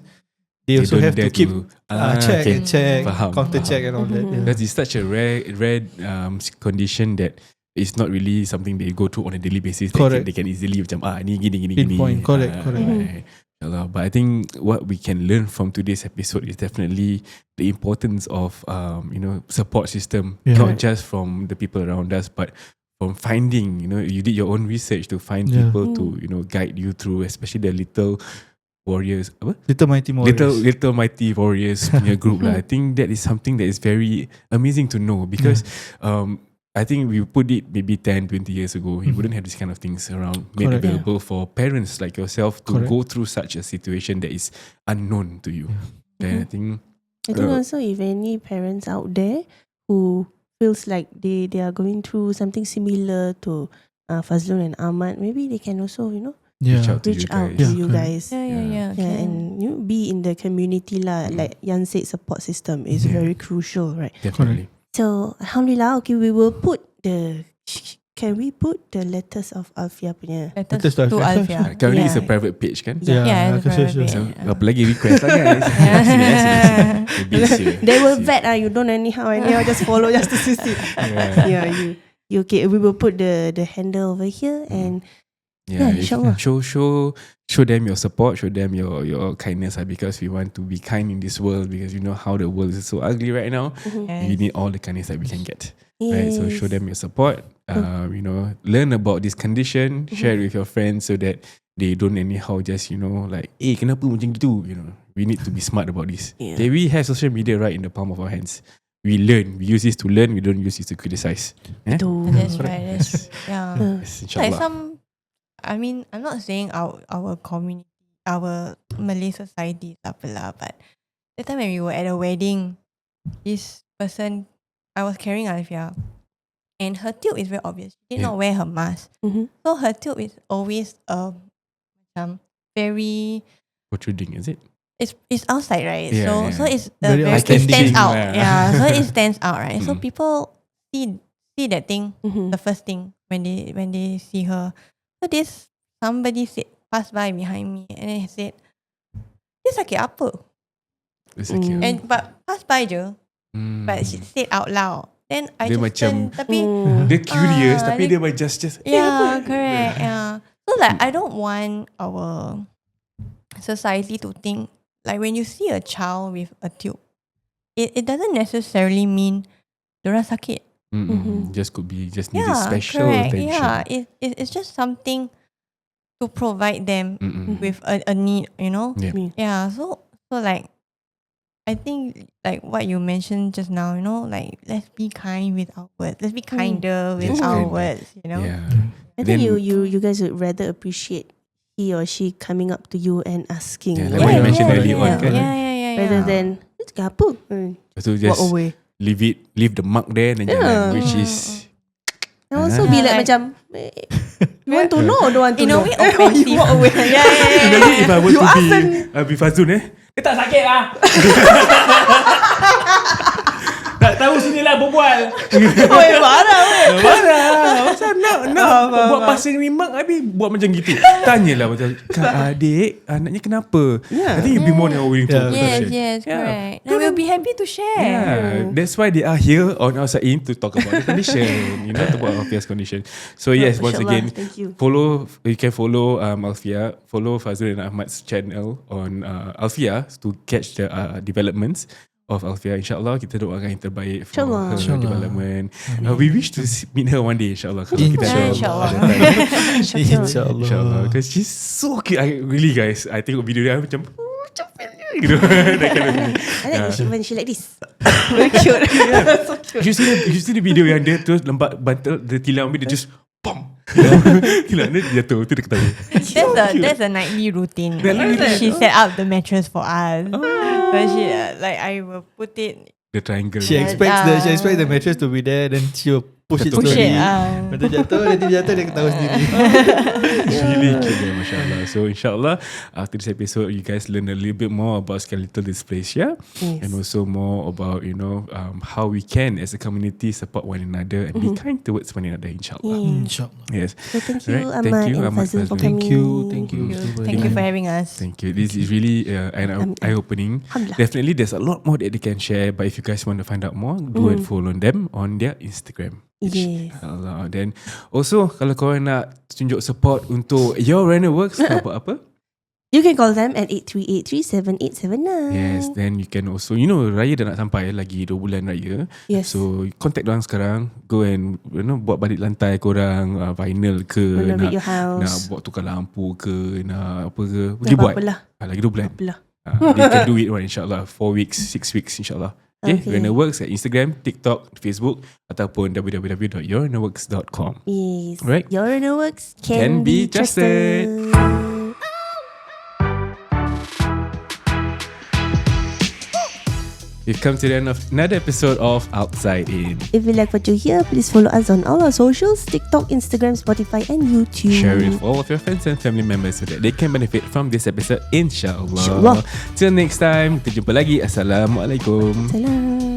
they also don't have to dare keep check okay. and check, Faham, counter faham. check and all that. Yeah. Because it's such a rare condition that it's not really something they go through on a daily basis. Correct. They can easily macam ni gini. Pinpoint. Correct. Right. But I think what we can learn from today's episode is definitely the importance of support system, not just from the people around us, but from finding, you did your own research to find people to guide you through, especially the little warriors, Little mighty warriors. little mighty warriors punya group lah. I think that is something that is very amazing to know because I think we put it maybe 10, 20 years ago, you wouldn't have this kind of things around made available for parents like yourself to go through such a situation that is unknown to you. Then I think also if any parents out there who feels like they are going through something similar to Fazlun and Ahmad, maybe they can also reach out to you guys. Yeah. And be in the community lah. Like Yan said, support system is very crucial, right? Definitely. So Alhamdulillah, okay, we will put can we put the letters of Alfiyah punya? Letters to Alfiyah. Currently it's a private page kan? Yeah, it's a private page. So, apalagi request lah guys. Sini. They will vet you don't anyhow just follow just to see. You okay, we will put the handle over here and inshallah. Show them your support, show them your kindness because we want to be kind in this world because you know how the world is so ugly right now. We need all the kindness that we can get. Right? So show them your support. Learn about this condition, share it with your friends so that they don't anyhow just like kenapa macam gitu. We need to be smart about this. Okay, we have social media right in the palm of our hands. We learn. We use this to learn. We don't use this to criticize. That's right. Yes, inshallah. Like I'm not saying our community, our Malay society is apalah, but the time when we were at a wedding, this person, I was carrying Alfiyah, and her tube is very obvious. She did not wear her mask, so her tube is always very protruding. Is it? It's outside, right? So it's Very it stands out. Yeah. So it stands out, right? So people see that thing, the first thing when they see her. So somebody passed by behind me and then he said, "Dia sakit apa?" But passed by je. But she said out loud. Then I dia just macam, tapi dia curious tapi dia just correct. Yeah. So like I don't want our society to think like when you see a child with a tube, it doesn't necessarily mean diorang sakit. Just could be just need special correct. attention. Yeah, it's just something to provide them with a need, Yeah, so like I think like what you mentioned just now, like let's be kind with our words. Let's be kinder with our words, Yeah. I think you guys would rather appreciate he or she coming up to you and asking. Like what you mentioned earlier on kan. Rather than apa? So just walk away. Leave the mark there and jalan, which is And also be like macam you want to know or don't want to know? In a way offensive. You walk away. If I were to be Fazlun dia tak sakit lah. Tak tahu sini lah berbual. Marah. Masa nak buat passing remark habis buat macam gitu. Tanyalah macam adik anaknya kenapa? I think you'll be more than willing to share. Yes, correct. And we'll be happy to share. Yeah, that's why they are here on OUTSIDEIN to talk about the condition, to talk about Alfiyah's condition. So yes, once again, you can follow Alfiyah, follow Fazlun Ahmad's channel on Alfiyah to catch the developments of Alfiyah. InsyaAllah kita doakan yang terbaik for her development. We wish to meet her one day, InsyaAllah. InsyaAllah. Because she's so cute. Guys, I tengok video dia macam gitu. That kind of thing. I like when she like this. Very cute. So cute. You see the video yang dia terus lembat bantal dia tilam dia just pom. Tilam dia jatuh. Tu dia ketawa. That's a nightly routine. She set up the mattress for us. But she I will put it the triangle. She expects the mattress to be there, then she will push it Push slowly. it, Betul jatuh, nanti dia jatuh dia ketawa sendiri. It's really cute, mashallah. So inshallah, after this episode, you guys learn a little bit more about skeletal dysplasia, and also more about how we can, as a community, support one another and be kind towards one another. Inshallah. InsyaAllah. Yes. So thank you, Right. Ahmad Thank you, and Ahmad Fazlun, for Fazlun. coming. Thank you. Thank you for having us. Thank you. This is really eye-opening. Alhamdulillah. Definitely, there's a lot more that they can share. But if you guys want to find out more, go and follow them on their Instagram. Yes. Allah. Then also, kalau korang nak tunjuk support untuk Your Reno Works, apa? You can call them at 83837879. Yes, then you can also, Raya dah nak sampai, lagi 2 bulan Raya. Yes. So contact dorang sekarang, go and buat balik lantai korang, vinyl ke, Renovate your house. nak buat tukar lampu ke, nak apa ke, Tak pergi buat. apa-apalah. Lagi 2 bulan. Apalah. They can do it right, insyaAllah. 4 weeks, 6 weeks, insyaAllah. Okay, Reno Works at Instagram, TikTok, Facebook, ataupun www.yourrenoworks.com. Yes. Right. Your Reno Works Can be trusted. We've come to the end of another episode of Outside In. If you like what you hear, please follow us on all our socials, TikTok, Instagram, Spotify and YouTube. Share it with all of your friends and family members so that they can benefit from this episode, insyaAllah. InsyaAllah. Till next time, kita jumpa lagi. Assalamualaikum. Salam.